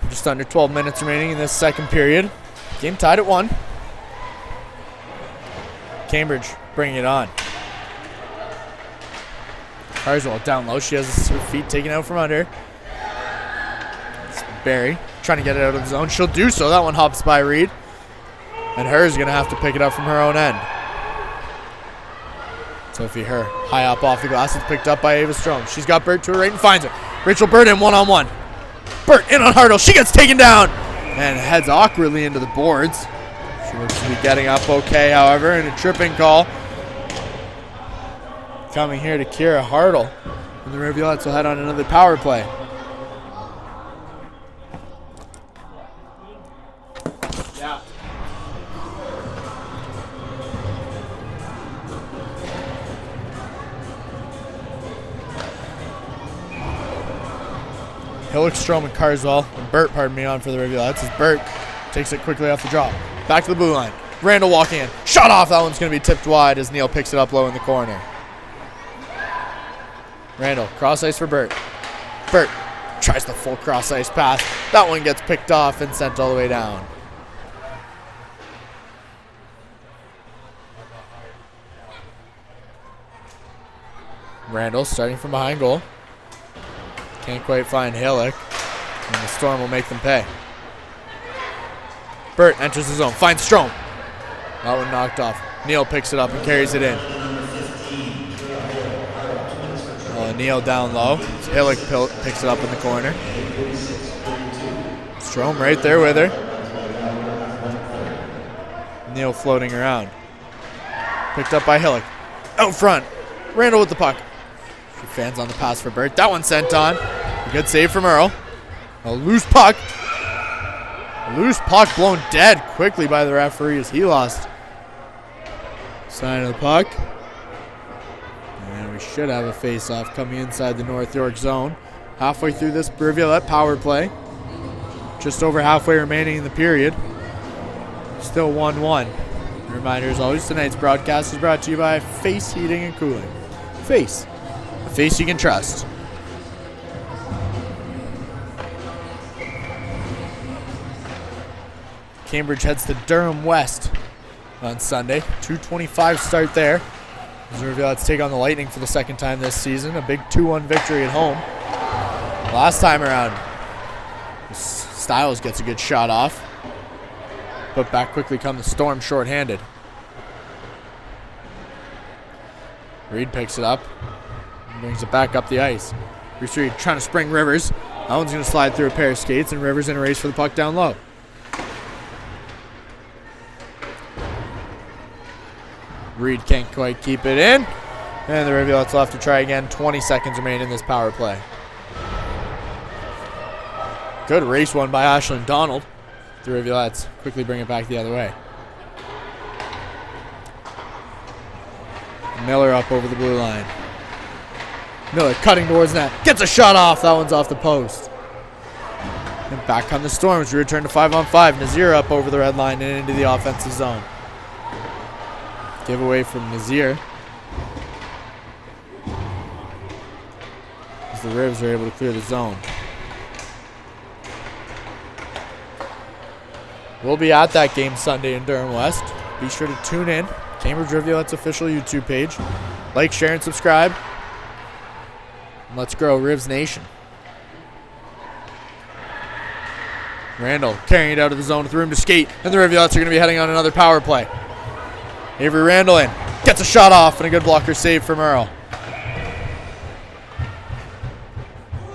Just under 12 minutes remaining in this second period. Game tied at 1. Cambridge bringing it on. Carswell down low. She has her feet taken out from under. It's Barry trying to get it out of the zone. She'll do so. That one hops by Reed. And Her's going to have to pick it up from her own end. Sophie Her high up off the glass. It's picked up by Ava Strom. She's got Burt to her right and finds her. Rachel Burt in one-on-one. Burt in on Hartle. She gets taken down and heads awkwardly into the boards. She looks to be getting up okay, however, and a tripping call coming here to Kira Hartle. And the Rivulettes will head on another power play. Yeah. Hillickstrom and Carswell, and Burt, on for the Rivulettes as Burt takes it quickly off the draw. Back to the blue line. Randall walking in. Shot off. That one's going to be tipped wide as Neal picks it up low in the corner. Randall, cross ice for Burt. Burt tries the full cross ice pass. That one gets picked off and sent all the way down. Randall starting from behind goal. Can't quite find Halleck, and the Storm will make them pay. Burt enters the zone, finds Strom. That one knocked off. Neal picks it up and carries it in. Neal down low. Halleck picks it up in the corner. Strom right there with her. Neal floating around. Picked up by Halleck. Out front. Randall with the puck. She fans on the pass for Burt. That one sent on. A good save from Earl. A loose puck. A loose puck blown dead quickly by the referee as he lost sight of the puck. And we should have a face-off coming inside the North York zone. Halfway through this Rivulette power play. Just over halfway remaining in the period. Still 1-1. A reminder as always, tonight's broadcast is brought to you by Face Heating and Cooling. Face. A face you can trust. Cambridge heads to Durham West on Sunday. 2:25 start there. The Rivulettes take on the Lightning for the second time this season. A big 2-1 victory at home. Last time around, Styles gets a good shot off. But back quickly come the Storm shorthanded. Reed picks it up and brings it back up the ice. Bruce Reed trying to spring Rivers. That one's going to slide through a pair of skates, and Rivers in a race for the puck down low. Reed can't quite keep it in. And the Rivulettes will have to try again. 20 seconds remain in this power play. Good race one by Ashlyn Donald. The Rivulettes quickly bring it back the other way. Miller up over the blue line. Miller cutting towards net. Gets a shot off. That one's off the post. And back come the Storms. We return to 5-on-5. Nazir up over the red line and into the offensive zone. Giveaway from Nazir. As the Rivs are able to clear the zone. We'll be at that game Sunday in Durham West. Be sure to tune in. Cambridge Rivulettes official YouTube page. Like, share, and subscribe. And let's grow Rivs Nation. Randall carrying it out of the zone with room to skate. And the Rivulettes are going to be heading on another power play. Avery Randall in. Gets a shot off and a good blocker save from Earl.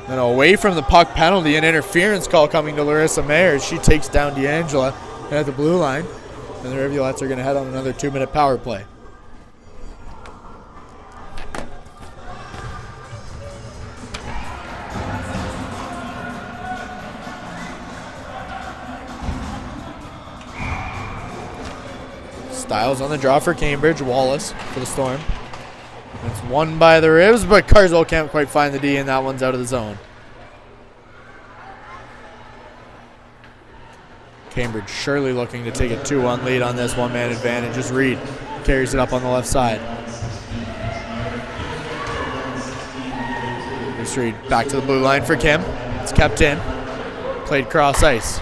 Then away from the puck penalty, an interference call coming to Larissa Mayer. She takes down D'Angela at the blue line. And the Rivulettes are going to head on another 2-minute power play. Styles on the draw for Cambridge. Wallace for the Storm. It's won by the Rivs, but Carswell can't quite find the D, and that one's out of the zone. Cambridge surely looking to take a 2-1 lead on this one-man advantage as Reed carries it up on the left side. Here's Reed back to the blue line for Kim. It's kept in. Played cross ice.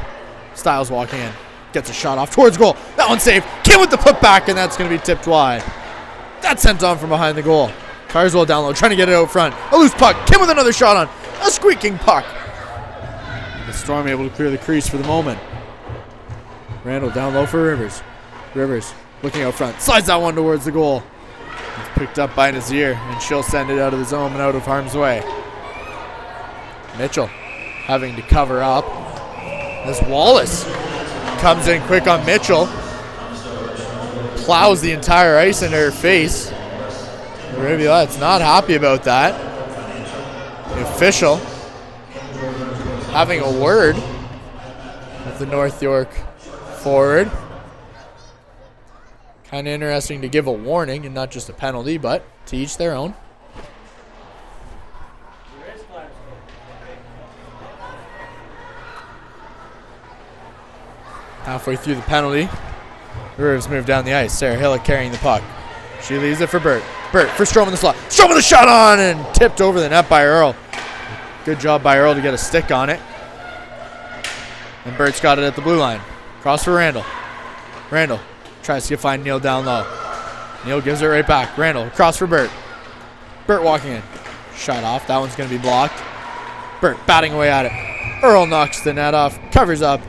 Styles walking in. Gets a shot off towards goal. That one's saved. Kim with the putback, and that's going to be tipped wide. That's sent on from behind the goal. Carswell down low, trying to get it out front. A loose puck. Kim with another shot on. A squeaking puck. The Storm able to clear the crease for the moment. Randall down low for Rivers. Rivers looking out front. Slides that one towards the goal. It's picked up by Nazir, and she'll send it out of the zone and out of harm's way. Mitchell having to cover up as Wallace comes in quick on Mitchell. Plows the entire ice into her face. The Rivulettes not happy about that. The official having a word with the North York forward. Kind of interesting to give a warning and not just a penalty, but to each their own. Halfway through the penalty, the Rivs move down the ice. Sarah Hillock carrying the puck. She leaves it for Burt. Burt for Strom in the slot. Strom with a shot on and tipped over the net by Earl. Good job by Earl to get a stick on it. And Burt's got it at the blue line. Cross for Randall. Randall tries to find Neal down low. Neal gives it right back. Randall cross for Burt. Burt walking in. Shot off. That one's going to be blocked. Burt batting away at it. Earl knocks the net off. Covers up.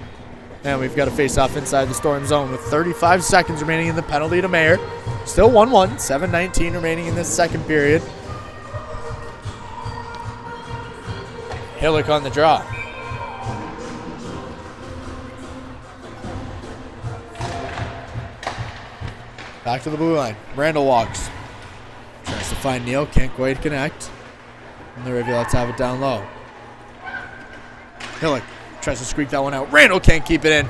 And we've got a face-off inside the Storm zone with 35 seconds remaining in the penalty to Mayer. Still 1-1. 7:19 remaining in this second period. Hillock on the draw. Back to the blue line. Randall walks. Tries to find Neal. Can't quite connect. And the Rivulettes have it down low. Hillock tries to squeak that one out. Randall can't keep it in.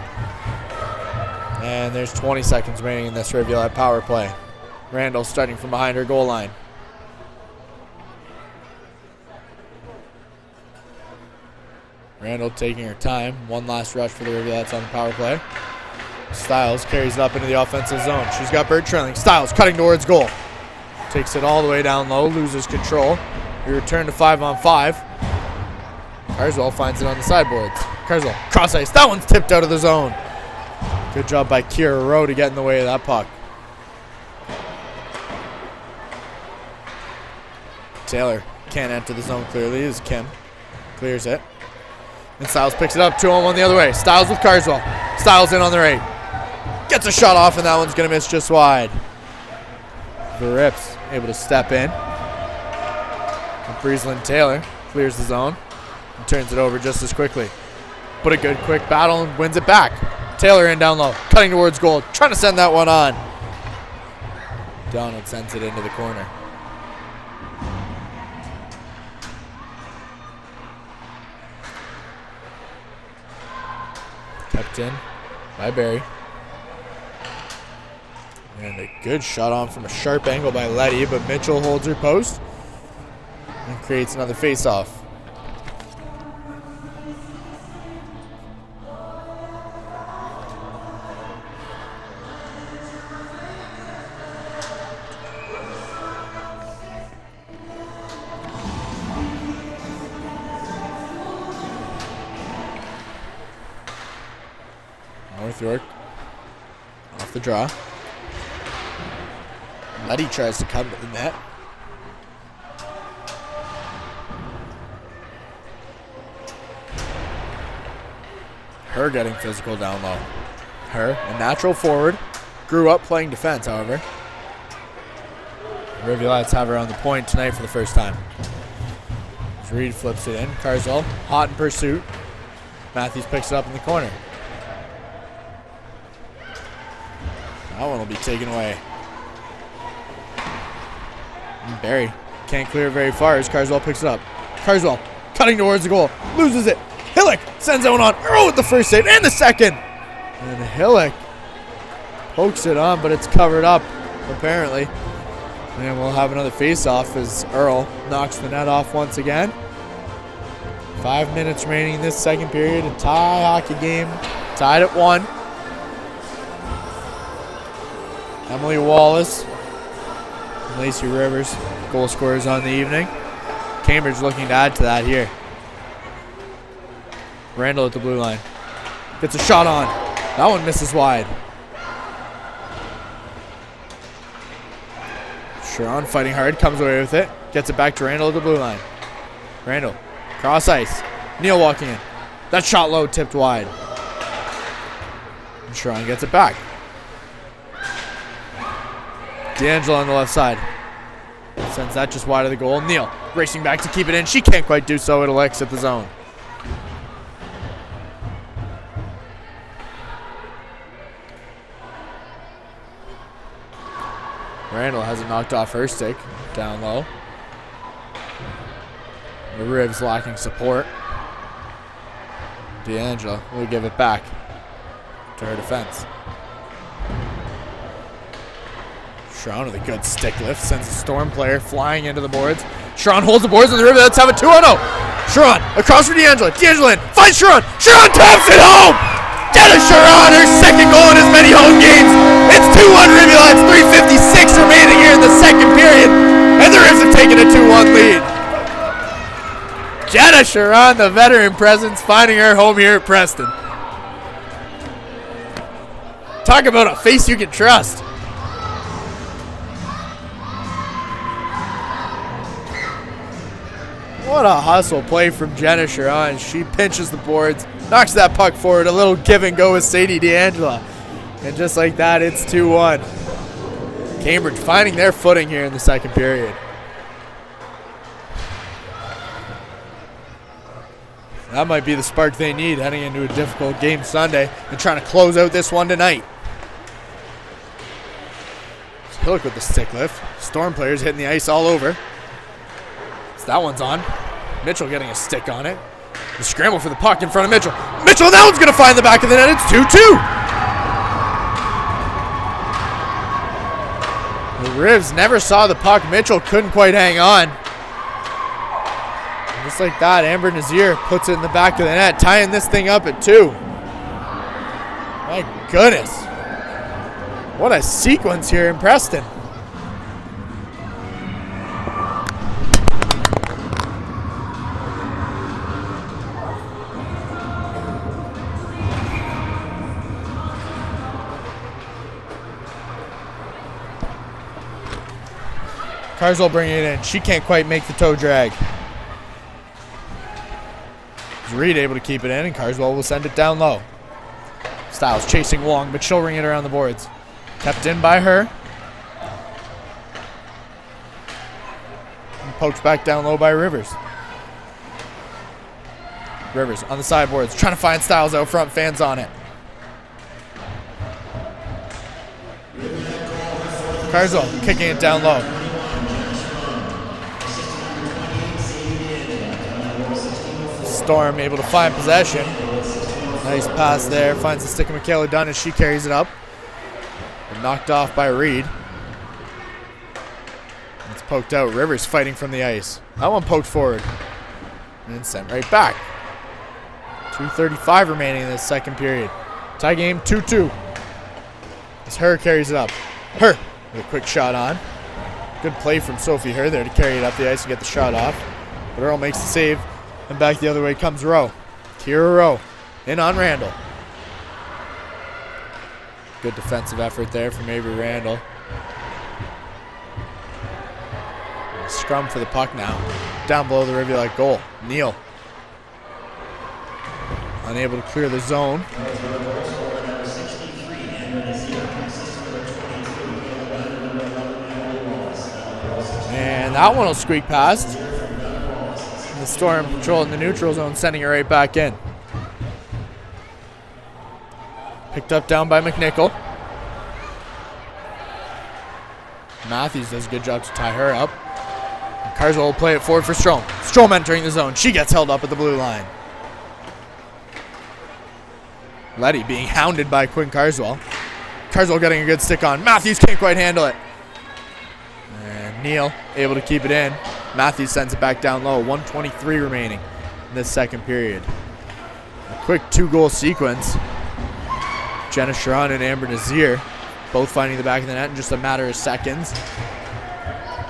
And there's 20 seconds remaining in this Rivulette power play. Randall starting from behind her goal line. Randall taking her time. One last rush for the Rivulettes on the power play. Styles carries it up into the offensive zone. She's got Burt trailing. Styles cutting towards goal. Takes it all the way down low. Loses control. We return to 5-on-5. Carswell finds it on the sideboards. Carswell, cross ice. That one's tipped out of the zone. Good job by Kira Rowe to get in the way of that puck. Taylor can't enter the zone clearly as Kim clears it. And Styles picks it up. 2-on-1 the other way. Styles with Carswell. Styles in on the right. Gets a shot off, and that one's going to miss just wide. The Rips able to step in. And Breezeland Taylor clears the zone and turns it over just as quickly. But a good quick battle and wins it back. Taylor in down low, cutting towards goal, trying to send that one on. Donald sends it into the corner. Kept in by Barry. And a good shot on from a sharp angle by Letty, but Mitchell holds her post and creates another face-off. North York off the draw. Letty tries to come to the net. Her getting physical down low. Her, a natural forward, grew up playing defense, however. The Rivulettes have her on the point tonight for the first time. As Reed flips it in. Carswell, hot in pursuit. Matthews picks it up in the corner. That one will be taken away. And Barry can't clear it very far as Carswell picks it up. Carswell cutting towards the goal. Loses it. Hillick sends that one on. Earl with the first save and the second. And Hillick pokes it on, but it's covered up, apparently. And we'll have another face-off as Earl knocks the net off once again. 5 minutes remaining in this second period. A tie hockey game. Tied at 1. Emily Wallace and Lacey Rivers, goal scorers on the evening. Cambridge looking to add to that here. Randall at the blue line. Gets a shot on. That one misses wide. Sharon fighting hard, comes away with it. Gets it back to Randall at the blue line. Randall, cross ice. Neal walking in. That shot low, tipped wide. And Sharon gets it back. D'Angelo on the left side. Sends that just wide of the goal. Neal racing back to keep it in. She can't quite do so. It'll exit the zone. Randall has it knocked off her stick. Down low. The Rivs lacking support. D'Angelo will give it back to her defense. Sharon with a good stick lift. Sends a Storm player flying into the boards. Sharon holds the boards and the Rivulettes have a 2-0. Sharon across for D'Angelo. D'Angelo in. Finds Sharon. Sharon taps it home. Dennis Sharon, her second goal in as many home games. It's 2-1 Rivulettes. 3:56 remaining here in the second period. And the Rivs have taken a 2-1 lead. Jenna Sharon, the veteran presence, finding her home here at Preston. Talk about a face you can trust. What a hustle play from Jenna Sharon. She pinches the boards, knocks that puck forward. A little give and go with Sadie D'Angelo. And just like that, it's 2-1. Cambridge finding their footing here in the second period. That might be the spark they need heading into a difficult game Sunday and trying to close out this one tonight. Hillick with the stick lift. Storm players hitting the ice all over. So that one's on. Mitchell getting a stick on it. The scramble for the puck in front of Mitchell. Mitchell, that one's going to find the back of the net. It's 2-2. The Rivs never saw the puck. Mitchell couldn't quite hang on. And just like that, Amber Nazir puts it in the back of the net, tying this thing up at 2. My goodness. What a sequence here in Preston. Carswell bringing it in. She can't quite make the toe drag. Reed able to keep it in, and Carswell will send it down low. Styles chasing Wong, but she'll ring it around the boards. Kept in by her. And poked back down low by Rivers. Rivers on the sideboards, trying to find Styles out front. Fans on it. Carswell kicking it down low. Storm able to find possession. Nice pass there. Finds the stick of Michaela Dunn as she carries it up. And knocked off by Reed. It's poked out. Rivers fighting from the ice. That one poked forward. And then sent right back. 2:35 remaining in this second period. Tie game 2-2. As Her carries it up. Her with a quick shot on. Good play from Sophie Her there to carry it up the ice and get the shot off. But Earl makes the save. And back the other way comes Rowe. Kira Rowe in on Randall. Good defensive effort there from Avery Randall. Scrum for the puck now. Down below the Rivulet goal. Neal. Unable to clear the zone. And that one will squeak past. And the Storm controlling the neutral zone, sending it right back in. Picked up down by McNichol. Matthews does a good job to tie her up. And Carswell will play it forward for Strom. Strom entering the zone. She gets held up at the blue line. Letty being hounded by Quinn Carswell. Carswell getting a good stick on. Matthews can't quite handle it. And Neal able to keep it in. Matthews sends it back down low. 1:23 remaining in this second period. A quick 2-goal sequence. Jenna Sharon and Amber Nazir both finding the back of the net in just a matter of seconds.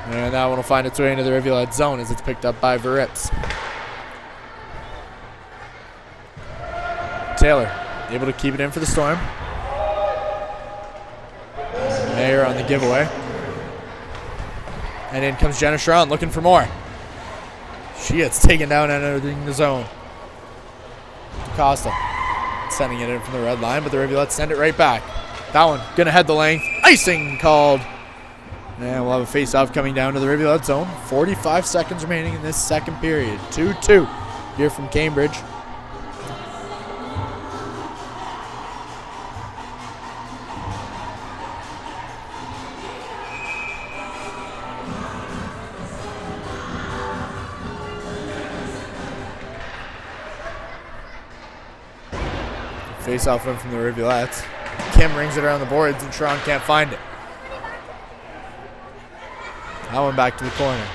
And that one will find its way into the Rivulet zone as it's picked up by Rivs. Taylor able to keep it in for the Storm. Mayer on the giveaway. And in comes Jenna Sharon looking for more. She gets taken down and entering the zone. Costa sending it in from the red line, but the Rivulets send it right back. That one gonna head the length. Icing called. And we'll have a face-off coming down to the Rivulet zone. 45 seconds remaining in this second period. 2-2 here from Cambridge. Face-off in from the Rivulettes. Kim rings it around the boards and Sharon can't find it. That one back to the corner.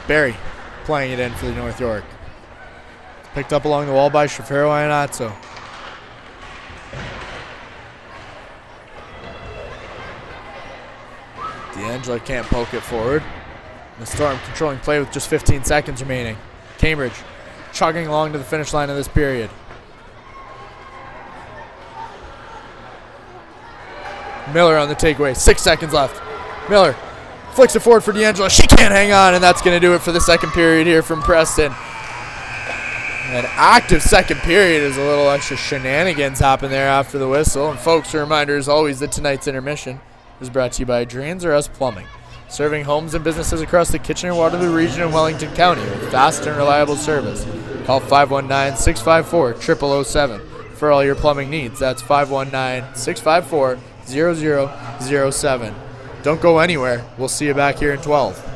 Barry playing it in for the North York. Picked up along the wall by Shafiro Iannazzo. D'Angelo can't poke it forward. The Storm controlling play with just 15 seconds remaining. Cambridge chugging along to the finish line of this period. Miller on the takeaway. 6 seconds left. Miller flicks it forward for D'Angelo. She can't hang on, and that's going to do it for the second period here from Preston. An active second period as a little extra shenanigans happen there after the whistle. And folks, a reminder as always that tonight's intermission is brought to you by Drains R Us Plumbing, serving homes and businesses across the Kitchener-Waterloo region and Wellington County with fast and reliable service. Call 519-654-0007 for all your plumbing needs. That's 519-654-0007. Don't go anywhere. We'll see you back here in 12.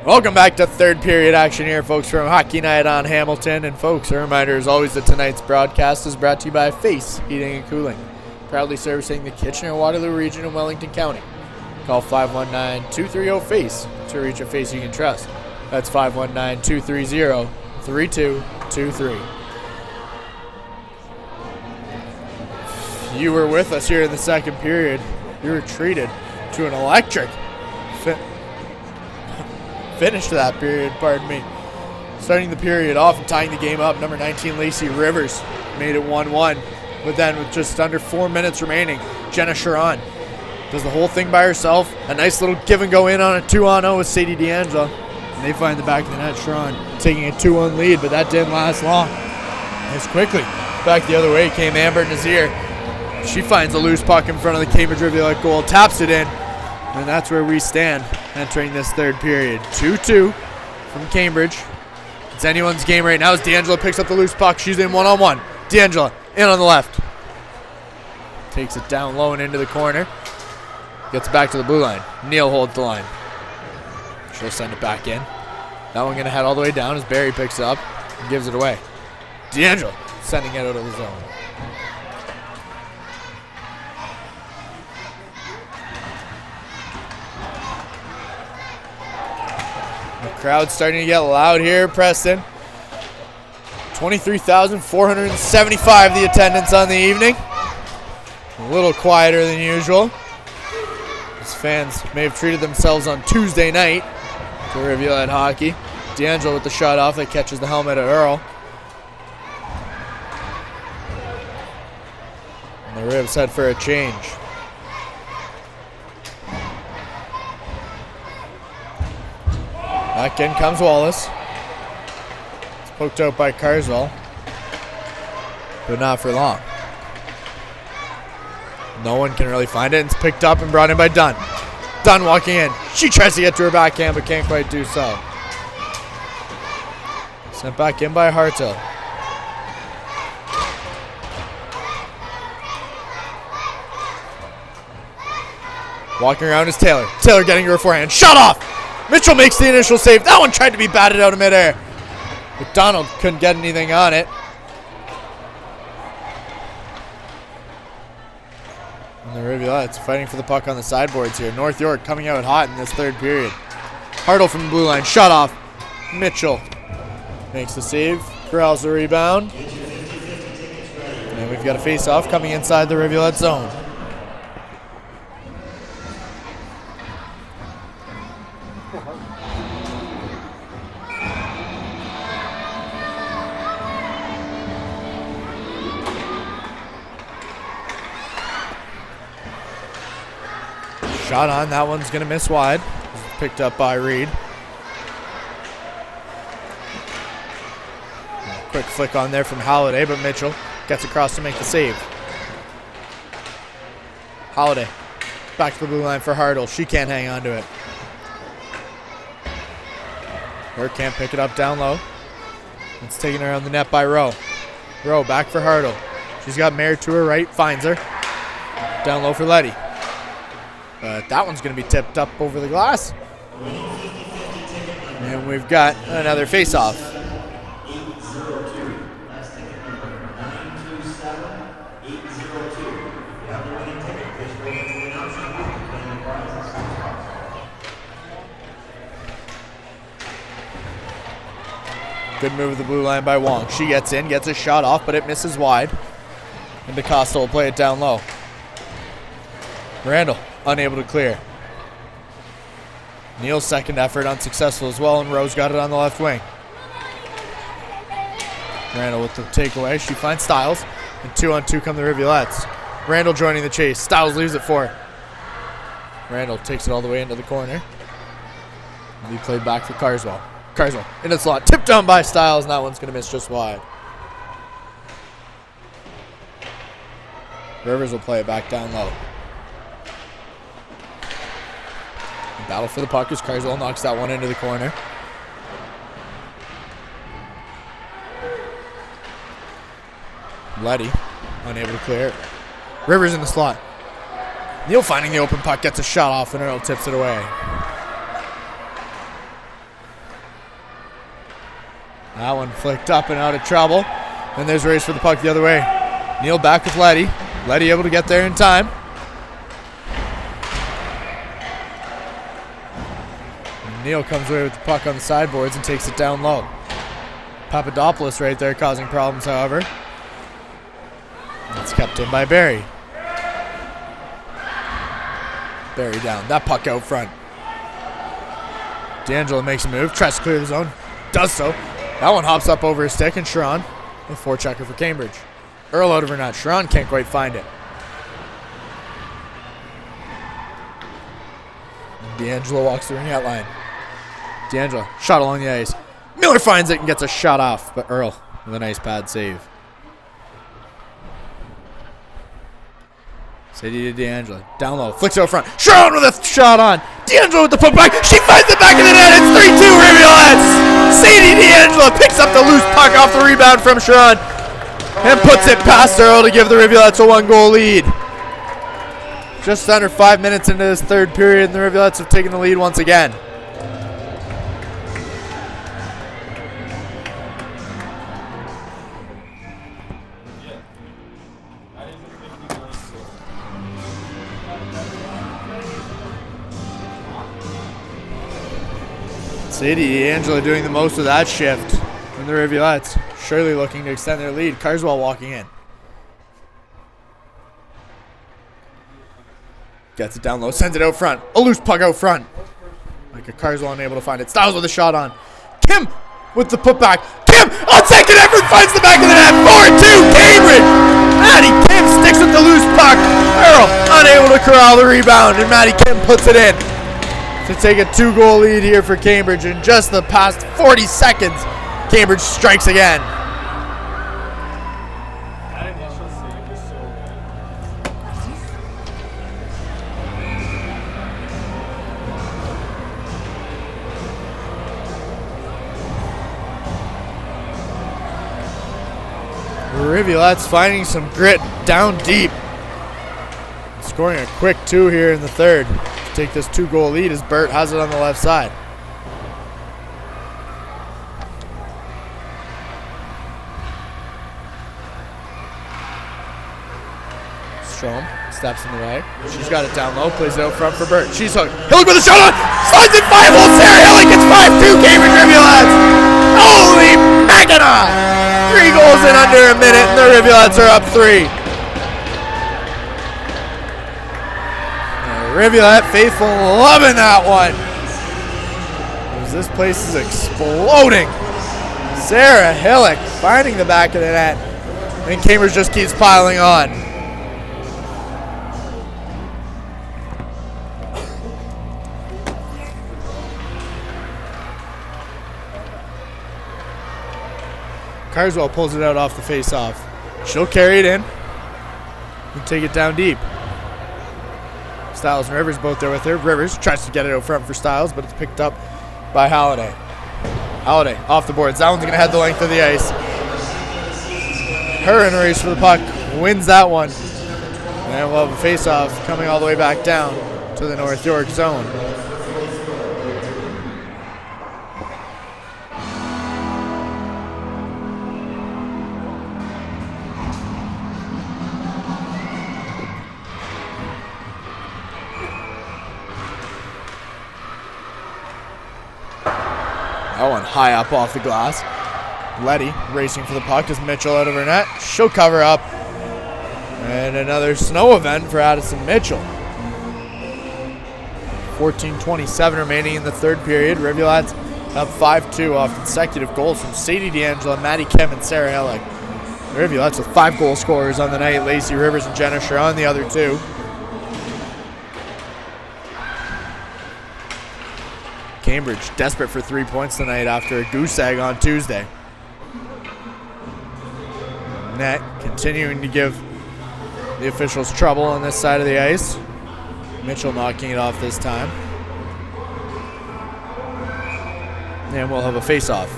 Welcome back to third period action here, folks, from Hockey Night on Hamilton. And, folks, a reminder, as always, that tonight's broadcast is brought to you by Face Heating and Cooling, proudly servicing the Kitchener-Waterloo region in Wellington County. Call 519-230-FACE to reach a face you can trust. That's 519-230-3223. You were with us here in the second period. You were treated to an electric finish to that period, pardon me. Starting the period off and tying the game up, number 19 Lacey Rivers made it 1-1. But then with just under 4 minutes remaining, Jenna Sharon does the whole thing by herself. A nice little give and go in on a 2-on-0 with Sadie D'Angelo. And they find the back of the net, Sharon taking a 2-1 lead, but that didn't last long. As quickly back the other way came Amber Nazir. She finds a loose puck in front of the Cambridge Rivulet goal, taps it in, and that's where we stand entering this third period. 2-2 from Cambridge. It's anyone's game right now as D'Angelo picks up the loose puck. She's in one-on-one. D'Angelo in on the left. Takes it down low and into the corner. Gets back to the blue line. Neal holds the line. She'll send it back in. That one going to head all the way down as Barry picks it up and gives it away. D'Angelo sending it out of the zone. The crowd's starting to get loud here, Preston. 23,475 the attendance on the evening. A little quieter than usual. As fans may have treated themselves on Tuesday night to Rivulet hockey. D'Angelo with the shot off that catches the helmet at Earl. And the Rivs head for a change. Back in comes Wallace. It's poked out by Carswell, but not for long. No one can really find it, and it's picked up and brought in by Dunn. Dunn walking in. She tries to get to her backhand, but can't quite do so. Sent back in by Hartel. Walking around is Taylor. Taylor getting to her forehand. Shot off! Mitchell makes the initial save. That one tried to be batted out of midair. McDonald couldn't get anything on it. And the Rivulettes fighting for the puck on the sideboards here. North York coming out hot in this third period. Hartle from the blue line. Shot off. Mitchell makes the save. Corrals the rebound. And we've got a face-off coming inside the Rivulet zone. Shot on, that one's going to miss wide. Picked up by Reed. Quick flick on there from Halliday, but Mitchell gets across to make the save. Halliday back to the blue line for Hartle. She can't hang on to it. Her can't pick it up down low. It's taken around the net by Rowe. Rowe back for Hartle. She's got Mayer to her right, finds her. Down low for Letty. But that one's going to be tipped up over the glass. And we've got another face-off. Good move of the blue line by Wong. She gets in, gets a shot off, but it misses wide. And DeCosta will play it down low. Randall unable to clear. Neal's second effort unsuccessful as well, and Rose got it on the left wing. Randall with the takeaway. She finds Stiles, and 2-on-2 come the Rivulettes. Randall joining the chase. Stiles leaves it for her. Randall takes it all the way into the corner. And he played back for Carswell. Carswell in the slot. Tipped down by Stiles, and that one's going to miss just wide. Rivers will play it back down low. Battle for the puck as Carswell knocks that one into the corner. Letty unable to clear it. Rivers in the slot. Neal finding the open puck, gets a shot off, and Earl tips it away. That one flicked up and out of trouble. And there's a race for the puck the other way. Neal back with Letty. Letty able to get there in time. And Neal comes away with the puck on the sideboards and takes it down low. Papadopoulos right there causing problems, however. It's kept in by Barry. Barry down. That puck out front. D'Angelo makes a move. Tries to clear the zone. Does so. That one hops up over his stick, and Sharon, a forechecker for Cambridge. Earl out of her net. Sharon can't quite find it. D'Angelo walks the ring out line. D'Angelo, shot along the ice. Miller finds it and gets a shot off, but Earl with a nice pad save. Sadie to D'Angelo. Down low. Flicks out front. Sharon with a shot on. D'Angelo with the putback. She finds the back of the net. It's 3-2 Rivulettes. Sadie D'Angelo picks up the loose puck off the rebound from Sharon and puts it past Earl to give the Rivulettes a 1-goal lead. Just under 5 minutes into this third period, and the Rivulettes have taken the lead once again. Sadie D'Angelo doing the most of that shift from the Rivulettes. Surely looking to extend their lead. Carswell walking in. Gets it down low, sends it out front. A loose puck out front. Micah Carswell unable to find it. Styles with a shot on. Kim with the putback. Kim on second effort finds the back of the net. 4-2 Cambridge. Maddie Kim sticks with the loose puck. Earl unable to corral the rebound, and Maddie Kim puts it in to take a 2-goal lead here for Cambridge. In just the past 40 seconds, Cambridge strikes again. Rivulettes finding some grit down deep. Scoring a quick 2 here in the third. Take this 2-goal lead as Burt has it on the left side. Strom steps in the way. She's got it down low, plays it out front for Burt. She's hooked. Hillick with a shot on. Slides it 5-hole. Sarah Hillick gets 5-2 Cambridge Rivulettes. Holy Mackinac! 3 goals in under a minute, and the Rivulettes are up 3. Rivulette faithful loving that one. As this place is exploding. Sarah Hillick finding the back of the net. And Cambridge just keeps piling on. Carswell pulls it out off the face-off. She'll carry it in and take it down deep. Styles and Rivers both there with her. Rivers tries to get it out front for Styles, but it's picked up by Halliday. Halliday off the boards. That one's going to head the length of the ice. Her in a race for the puck wins that one. And we'll have a face-off coming all the way back down to the North York zone. That one high up off the glass. Letty racing for the puck as Mitchell out of her net. She'll cover up. And another snow event for Addison Mitchell. 14:27 remaining in the third period. Rivulettes up 5-2 off consecutive goals from Sadie D'Angelo, Maddie Kim, and Sarah Hillick. Rivulettes with 5 goal scorers on the night. Lacey Rivers and Jenna Sharon the other 2. Cambridge desperate for 3 points tonight after a goose egg on Tuesday. Net continuing to give the officials trouble on this side of the ice. Mitchell knocking it off this time. And we'll have a face-off.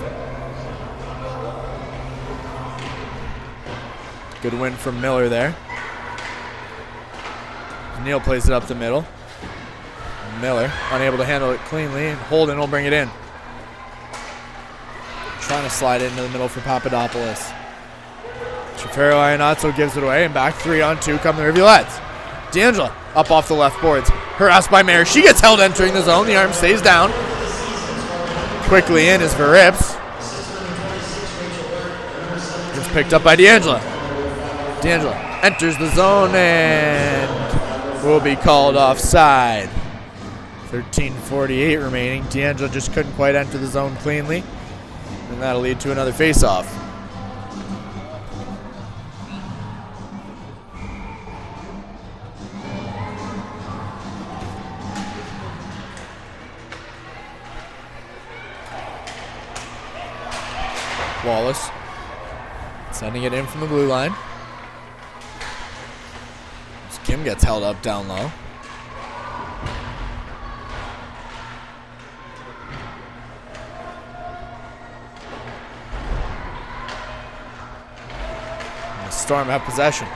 Good win from Miller there. Neal plays it up the middle. Miller unable to handle it cleanly, and Holden will bring it in. Trying to slide into the middle for Papadopoulos. Shafiro Iannazzo gives it away, and back 3-on-2 come the Rivulettes. D'Angela up off the left boards. Harassed by Mayer. She gets held entering the zone. The arm stays down. Quickly in is Rivs. It's picked up by D'Angela. D'Angela enters the zone and will be called offside. 13:48 remaining. D'Angela just couldn't quite enter the zone cleanly, and that'll lead to another face-off. Wallace sending it in from the blue line. As Kim gets held up down low. And the Storm have possession.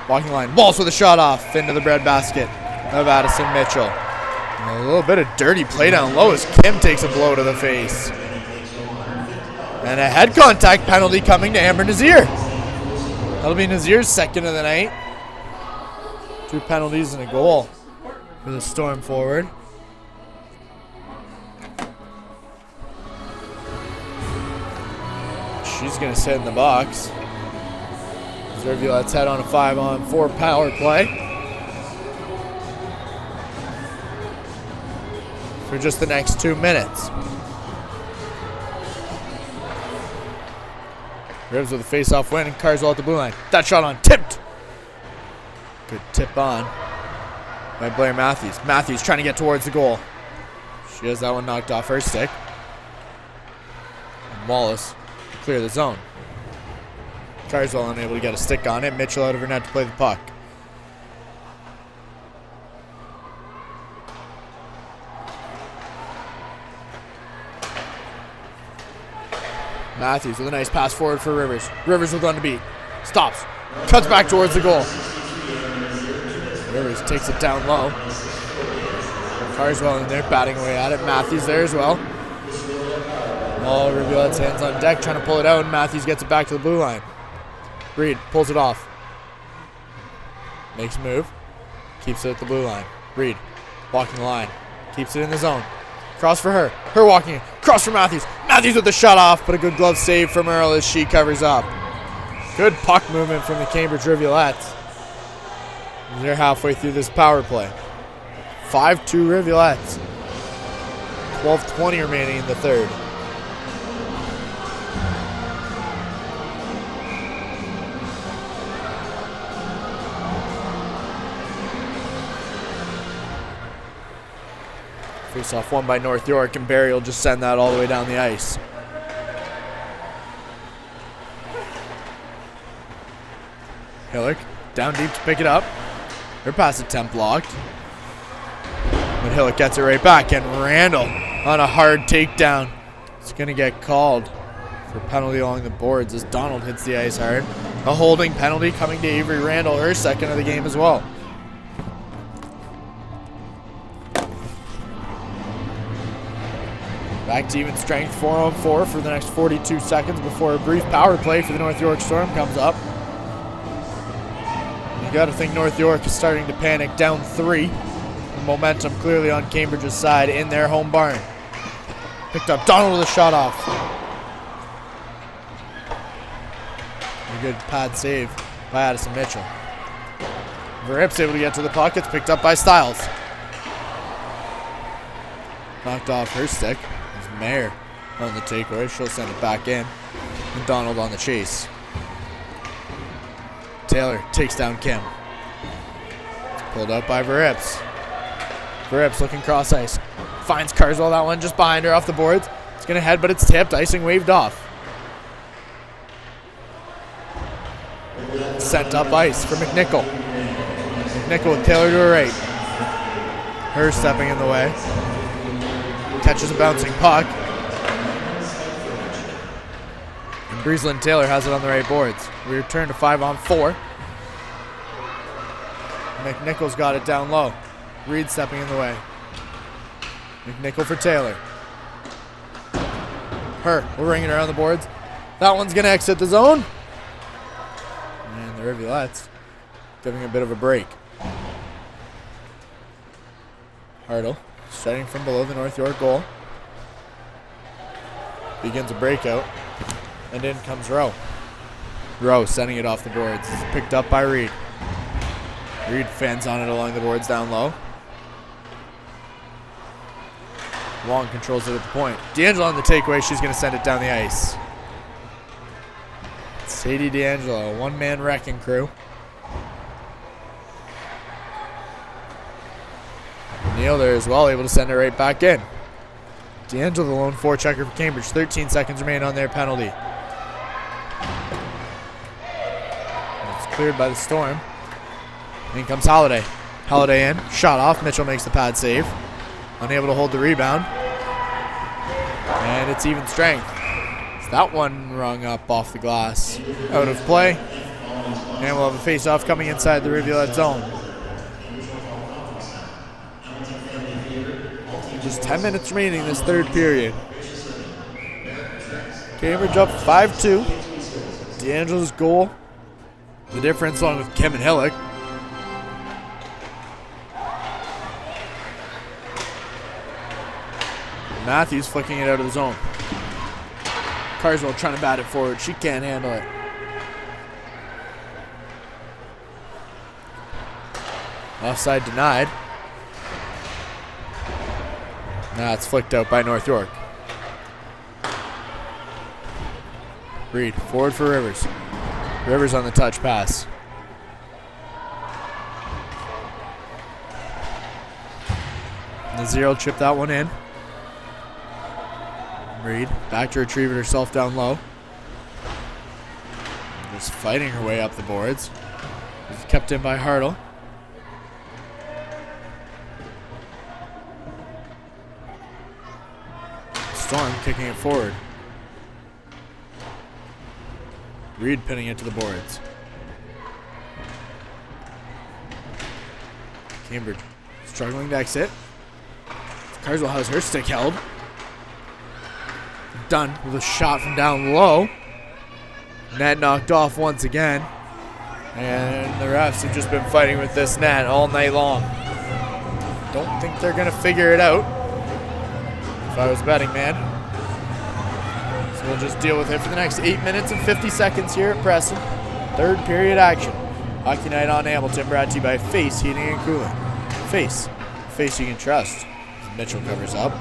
Walking line. Wallace with a shot off into the breadbasket of Addison Mitchell. And a little bit of dirty play down low as Kim takes a blow to the face. And a head contact penalty coming to Amber Nazir. That'll be Nazir's second of the night. 2 penalties and a goal for the Storm forward. She's going to sit in the box. Rivulettes head on a 5-on-4 power play for just the next 2 minutes. Rivs with a face-off win, and Carswell at the blue line. That shot on, tipped. Good tip on by Blair Matthews. Matthews trying to get towards the goal. She has that one knocked off her stick. And Wallace to clear the zone. Carswell unable to get a stick on it. Mitchell out of her net to play the puck. Matthews with a nice pass forward for Rivers. Rivers with one to beat. Stops. Cuts back towards the goal. Rivers takes it down low. Carswell in there batting away at it. Matthews there as well. All Rivulettes hands on deck trying to pull it out, and Matthews gets it back to the blue line. Reed pulls it off. Makes a move. Keeps it at the blue line. Reed walking the line. Keeps it in the zone. Cross for her. Her walking in. Cross for Matthews. Matthews with the shot off, but a good glove save from Earl as she covers up. Good puck movement from the Cambridge Rivulettes. They're halfway through this power play. 5-2 Rivulettes. 12:20 remaining in the third. Face-off won by North York, and Barry will just send that all the way down the ice. Hillick down deep to pick it up. Her pass attempt blocked. But Hillick gets it right back, and Randall on a hard takedown. It's going to get called for penalty along the boards as Donald hits the ice hard. A holding penalty coming to Avery Randall, her second of the game as well. Back to even strength, 4-on-4 for the next 42 seconds before a brief power play for the North York Storm comes up. You got to think North York is starting to panic, down 3. The momentum clearly on Cambridge's side in their home barn. Picked up Donald with a shot off. A good pad save by Addison Mitchell. Verrips able to get to the puck. It's picked up by Stiles. Knocked off her stick. There's Mayer on the takeaway. She'll send it back in. And Donald on the chase. Taylor takes down Kim. It's pulled up by Verrips. Verrips looking cross ice. Finds Carswell, that one just behind her off the boards. It's going to head, but it's tipped. Icing waved off. Sent up ice for McNichol. McNichol with Taylor to her right. Her stepping in the way. Catches a bouncing puck. And Breeslyn Taylor has it on the right boards. We return to 5-on-4. McNichol's got it down low. Reed stepping in the way. McNichol for Taylor. We'll ring it around the boards. That one's going to exit the zone. And the Rivulettes giving a bit of a break. Hartle starting from below the North York goal. Begins a breakout. And in comes Rowe. Rowe sending it off the boards. It's picked up by Reed. Reed fends on it along the boards down low. Wong controls it at the point. D'Angelo on the takeaway. She's going to send it down the ice. Sadie D'Angelo, one-man wrecking crew. Neal there as well, able to send it right back in. D'Angelo, the lone forechecker for Cambridge. 13 seconds remain on their penalty. It's cleared by the Storm. In comes Holiday. Holiday in, shot off. Mitchell makes the pad save. Unable to hold the rebound. And it's even strength. So that one rung up off the glass. Out of play. And we'll have a face-off coming inside the Rivulet zone. Just 10 minutes remaining in this third period. Cambridge up 5-2. D'Angelo's goal. The difference along with Kim and Hillick. Matthews flicking it out of the zone. Carswell trying to bat it forward. She can't handle it. Offside denied. Now it's flicked out by North York. Reed forward for Rivers. Rivers on the touch pass. Nazir will chip that one in. Reed back to retrieve it herself down low. Just fighting her way up the boards. It's kept in by Hartle. Storm kicking it forward. Reed pinning it to the boards. Cambridge struggling to exit. Carswell has her stick held. Done with a shot from down low. Net knocked off once again. And the refs have just been fighting with this net all night long. Don't think they're going to figure it out. If I was a betting man. So we'll just deal with it for the next 8 minutes and 50 seconds here at Preston. Third period action. Hockey Night on Hamilton brought to you by Face Heating and Cooling. Face. Face you can trust. Mitchell covers up.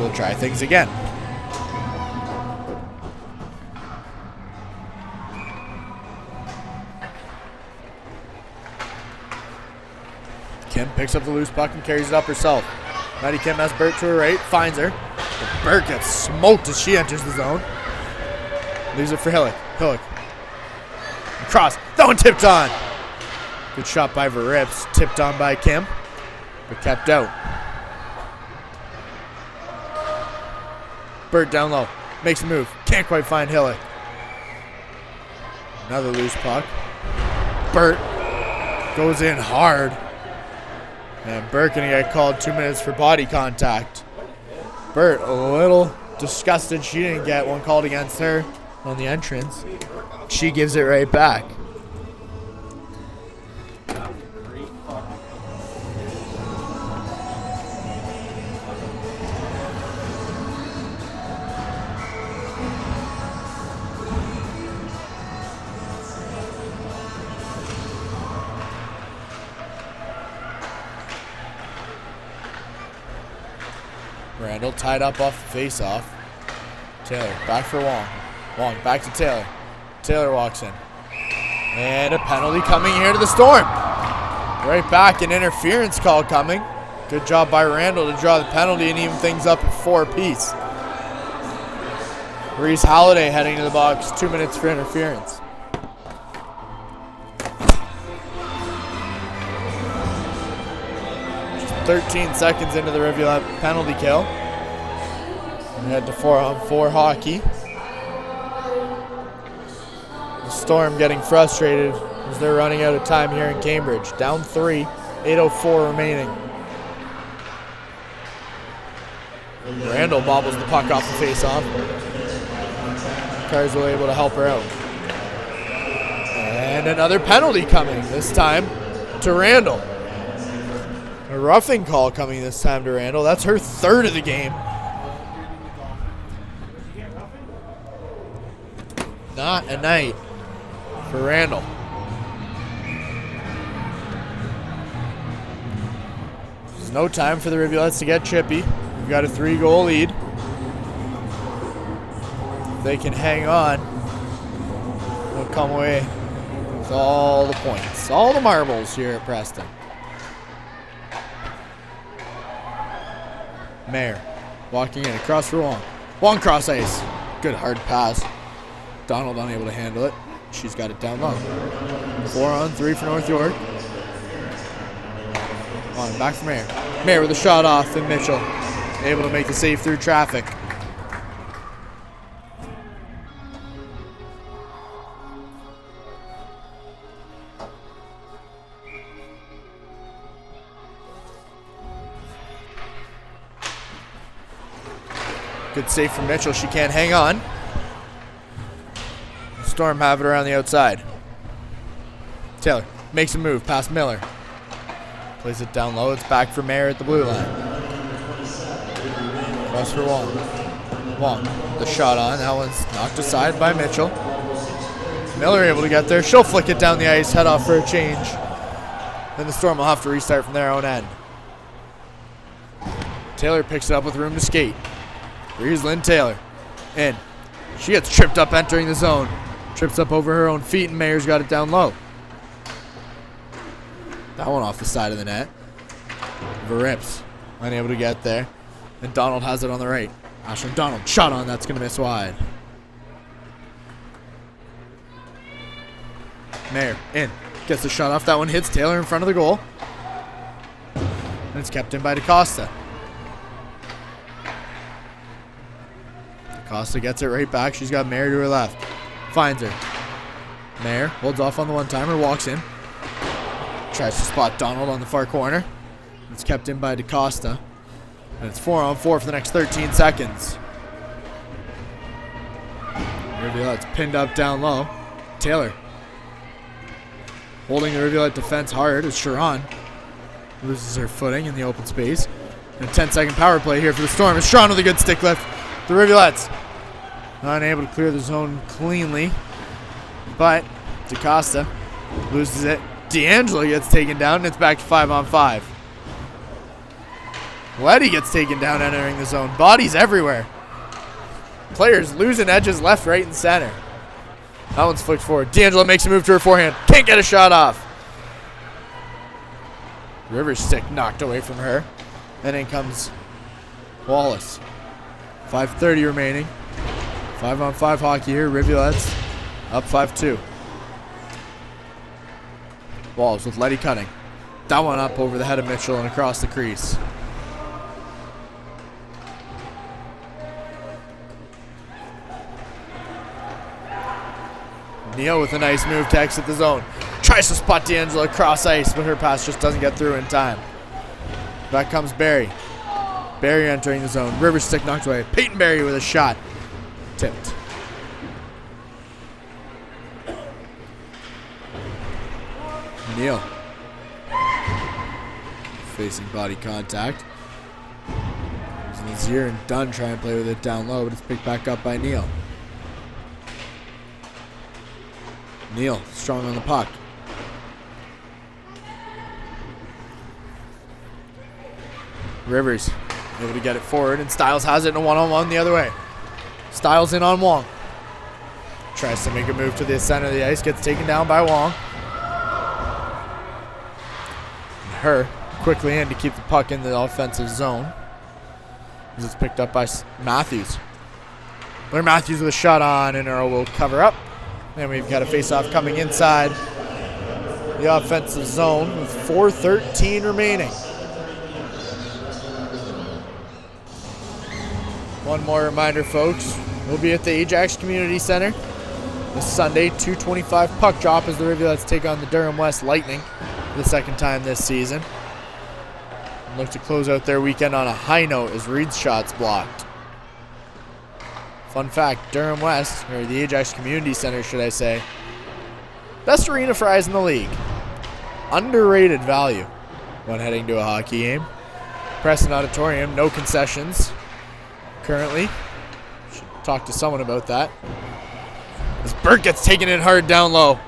We'll try things again. Kim picks up the loose puck and carries it up herself. Maddie Kim has Burt to her right, finds her. But Burt gets smoked as she enters the zone. Leaves it for Hillick. Hillick. Cross. That one tipped on. Good shot by Rivs. Tipped on by Kim, but kept out. Burt down low. Makes a move. Can't quite find Hillick. Another loose puck. Burt goes in hard. And Burt gonna get called 2 minutes for body contact. Burt a little disgusted she didn't get one called against her on the entrance. She gives it right back. Randall tied up off the face-off. Taylor back for Wong. Wong back to Taylor. Taylor walks in. And a penalty coming here to the Storm. Right back, an interference call coming. Good job by Randall to draw the penalty and even things up at 4 apiece. Reese Holiday heading to the box. 2 minutes for interference. Just 13 seconds into the Rivulet penalty kill. We head to 4-on-4 hockey. The Storm getting frustrated as they're running out of time here in Cambridge. Down 3, 8:04 remaining. Randall bobbles the puck off the face-off. Carswell able to help her out. And another penalty coming, this time to Randall. A roughing call coming this time to Randall. That's her third of the game. Not a night for Randall. There's no time for the Rivulettes to get chippy. We've got a 3-goal lead. If they can hang on, they'll come away with all the points, all the marbles here at Preston. Mayer walking in across for Wong. Wong cross ice. Good hard pass. Donald unable to handle it. She's got it down low. 4-on-3 for North York. On back for Mayer. Mayer with a shot off, and Mitchell able to make the save through traffic. Good save from Mitchell. She can't hang on. Storm have it around the outside. Taylor makes a move past Miller. Plays it down low. It's back for Mayer at the blue line. Cross for Wong. Wong, the shot on. That one's knocked aside by Mitchell. Miller able to get there. She'll flick it down the ice, head off for a change. Then the Storm will have to restart from their own end. Taylor picks it up with room to skate. Here's Lynn Taylor. In. She gets tripped up entering the zone. Trips up over her own feet, and Mayer's got it down low. That one off the side of the net. Rivs unable to get there. And Donald has it on the right. Ashlyn Donald, shot on, that's going to miss wide. Mayer, in. Gets the shot off, that one hits Taylor in front of the goal. And it's kept in by DaCosta. DaCosta gets it right back. She's got Mayer to her left. Finds her. Mayer holds off on the one-timer, walks in. Tries to spot Donald on the far corner. It's kept in by DaCosta. And it's 4-on-4 for the next 13 seconds. Rivulette's pinned up down low. Taylor holding the Rivulette defense hard as Sharon loses her footing in the open space. And a 10-second power play here for the Storm. It's Sharon with a good stick lift. The Rivulettes unable to clear the zone cleanly, but DaCosta loses it. D'Angelo gets taken down, and it's back to 5-on-5. Letty gets taken down entering the zone. Bodies everywhere. Players losing edges left, right, and center. That one's flicked forward. D'Angelo makes a move to her forehand. Can't get a shot off. Rivers' stick knocked away from her. And in comes Wallace. 5:30 remaining. 5-on-5 hockey here. Rivulettes up 5-2. Wallace with Letty cutting. That one up over the head of Mitchell and across the crease. Neal with a nice move to exit the zone. Tries to spot D'Angelo across ice, but her pass just doesn't get through in time. Back comes Barry. Barry entering the zone. Rivers stick knocked away. Peyton Barry with a shot. Tipped. Neal. Facing body contact. Nazier and Dunn try and play with it down low, but it's picked back up by Neal. Neal strong on the puck. Rivers able to get it forward, and Stiles has it in a one-on-one the other way. Stiles in on Wong. Tries to make a move to the center of the ice, gets taken down by Wong. And her quickly in to keep the puck in the offensive zone. As it's picked up by Matthews. Blair Matthews with a shot on, and Earl will cover up. And we've got a face-off coming inside the offensive zone with 4:13 remaining. One more reminder, folks. We'll be at the Ajax Community Center this Sunday, 2:25 puck drop as the Rivulettes take on the Durham West Lightning for the second time this season. look to close out their weekend on a high note as Reed's shot's blocked. Fun fact, Durham West, or the Ajax Community Center, should I say, best arena fries in the league. Underrated value when heading to a hockey game. Preston Auditorium, no concessions currently. Should talk to someone about that. As Burt gets taken in hard down low.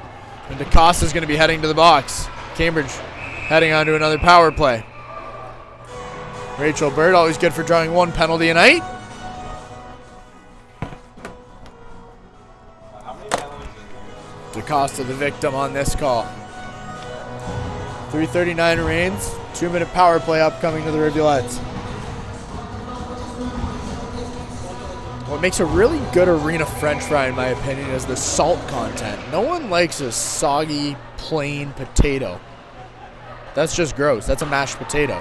And DeCosta's going to be heading to the box. Cambridge heading on to another power play. Rachel Burt, always good for drawing one penalty a night. DeCosta the victim on this call. 3:39 remains. 2-minute power play upcoming to the Rivulettes. What makes a really good arena french fry, in my opinion, is the salt content. No one likes a soggy, plain potato. That's just gross. That's a mashed potato.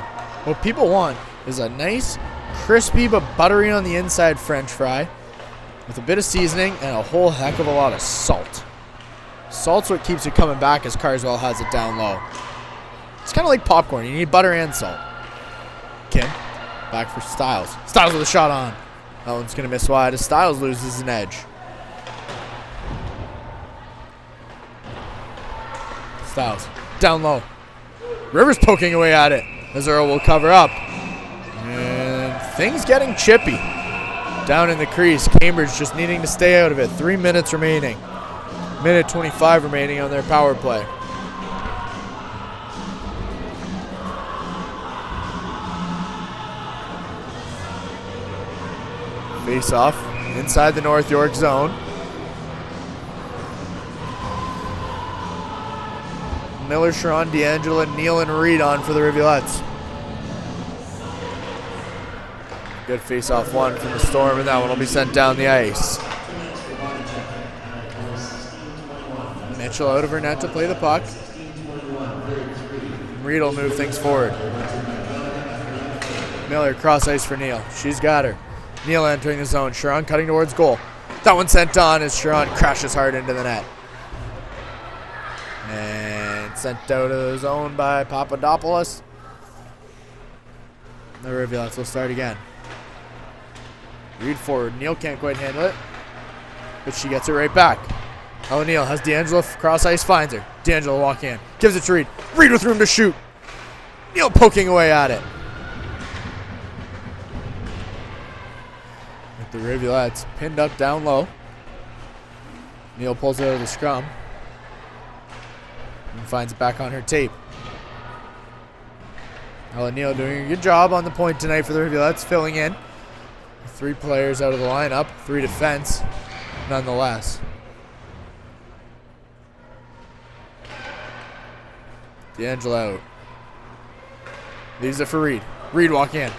What people want is a nice, crispy but buttery on the inside french fry with a bit of seasoning and a whole heck of a lot of salt. Salt's what keeps you coming back, as Carswell has it down low. It's kind of like popcorn. You need butter and salt. Kim, back for Styles. Styles with a shot on. That one's going to miss wide as Styles loses an edge. Styles, down low. Rivers poking away at it as Earl will cover up. And things getting chippy. Down in the crease. Cambridge just needing to stay out of it. 3 minutes remaining. Minute 25 remaining on their power play. Face off inside the North York zone. Miller, Sharon, D'Angelo, Neal, and Reed on for the Rivulettes. Good face-off one from the Storm, and that one will be sent down the ice. Mitchell out of her net to play the puck. Reed will move things forward. Miller cross ice for Neal. She's got her. Neal entering the zone. Sharon cutting towards goal. That one sent on as Sharon crashes hard into the net. And sent out of the zone by Papadopoulos. The Rivulettes will start again. Reed forward. Neal can't quite handle it, but she gets it right back. O'Neal has D'Angelo cross ice, finds her. D'Angelo walk in. Gives it to Reed. Reed with room to shoot. Neal poking away at it. The Rivulettes pinned up down low. Neal pulls it out of the scrum and finds it back on her tape. Ella Neal doing a good job on the point tonight for the Rivulettes, filling in. 3 players out of the lineup, 3 defense, nonetheless. D'Angelo out. Leaves it for Reed. Reed walk in.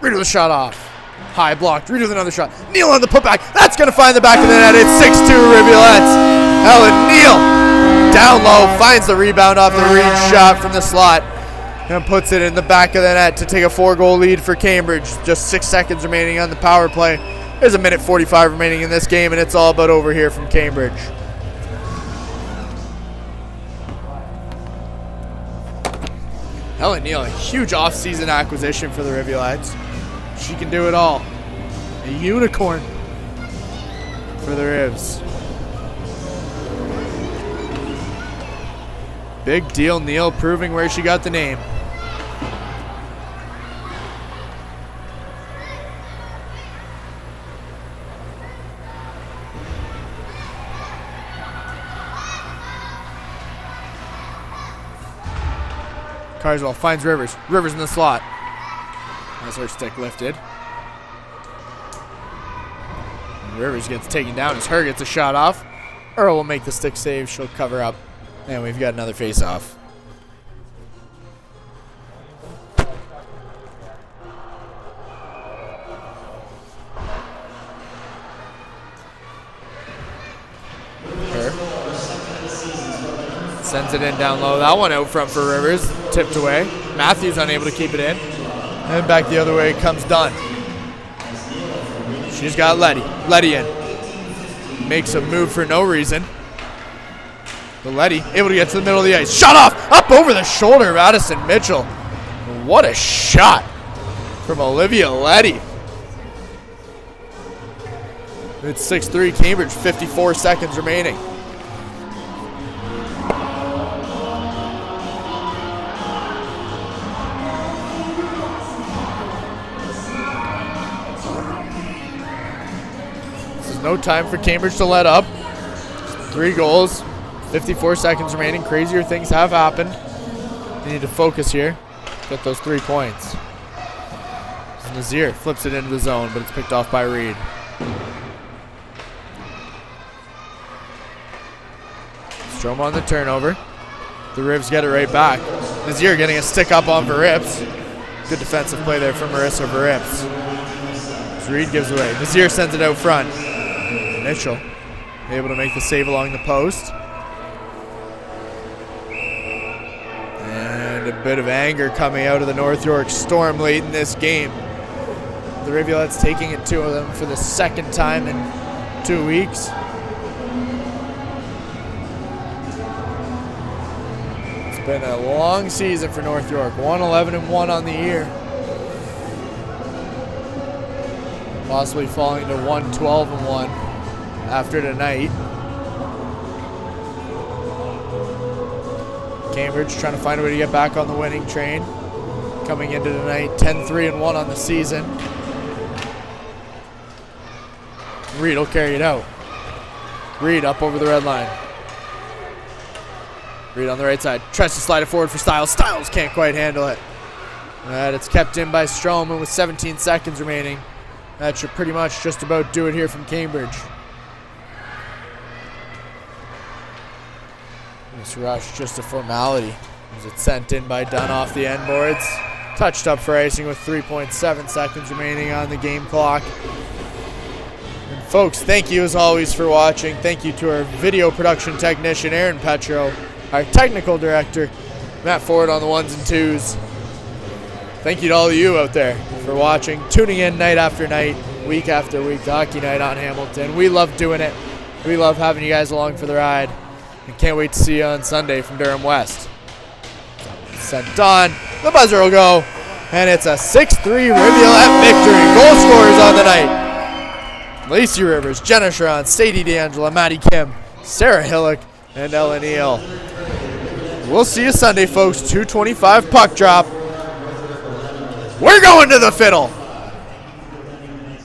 Reed with a shot off. High blocked. Reed with another shot. Neal on the putback. That's going to find the back of the net. It's 6-2 Rivulettes. Ellen Neal down low. Finds the rebound off the Reed shot from the slot. And puts it in the back of the net to take a 4-goal lead for Cambridge. Just 6 seconds remaining on the power play. There's a minute 45 remaining in this game, and it's all but over here from Cambridge. Ellen Neal, a huge off-season acquisition for the Rivulettes. She can do it all. A unicorn for the Rivs. Big deal, Neal proving where she got the name. Carswell finds Rivers. Rivers in the slot. Has her stick lifted. And Rivers gets taken down as her gets a shot off. Earl will make the stick save. She'll cover up. And we've got another face-off. Sends it in down low. That one out front for Rivers. Tipped away. Matthews unable to keep it in. And back the other way comes Dunn. She's got Letty. Letty in. Makes a move for no reason. But Letty able to get to the middle of the ice. Shot off! Up over the shoulder of Addison Mitchell. What a shot from Olivia Letty. It's 6-3 Cambridge, 54 seconds remaining. This is no time for Cambridge to let up. 3 goals, 54 seconds remaining. Crazier things have happened. They need to focus here. Get those 3 points. Nazir flips it into the zone, but it's picked off by Reed. Strom on the turnover. The Rivs get it right back. Nazir getting a stick up on Rivs. Good defensive play there from Marissa Rivs. Reed gives away. Nazir sends it out front. Mitchell able to make the save along the post. And a bit of anger coming out of the North York Storm late in this game. The Rivulettes taking it to them for the second time in 2 weeks. It's been a long season for North York. 1-11-1 on the year. Possibly falling to 1-12-1 after tonight. Cambridge trying to find a way to get back on the winning train. Coming into tonight, 10-3-1 on the season. Reed will carry it out. Reed up over the red line. Reed on the right side. Tries to slide it forward for Stiles. Stiles can't quite handle it. And it's kept in by Stroman with 17 seconds remaining. That should pretty much just about do it here from Cambridge. This rush, just a formality. As it's sent in by Dunn off the end boards. Touched up for icing with 3.7 seconds remaining on the game clock. And folks, thank you as always for watching. Thank you to our video production technician, Aaron Petro. Our technical director, Matt Ford on the 1s and 2s. Thank you to all of you out there for watching, tuning in night after night, week after week to Hockey Night on Hamilton. We love doing it. We love having you guys along for the ride. And can't wait to see you on Sunday from Durham West. Sent on. The buzzer will go. And it's a 6-3 Rivulet victory. Goal scorers on the night: Lacey Rivers, Jenna Sharon, Sadie D'Angela, Maddie Kim, Sarah Hillock, and Ellen Neal. We'll see you Sunday, folks. 2:25 puck drop. We're going to the fiddle.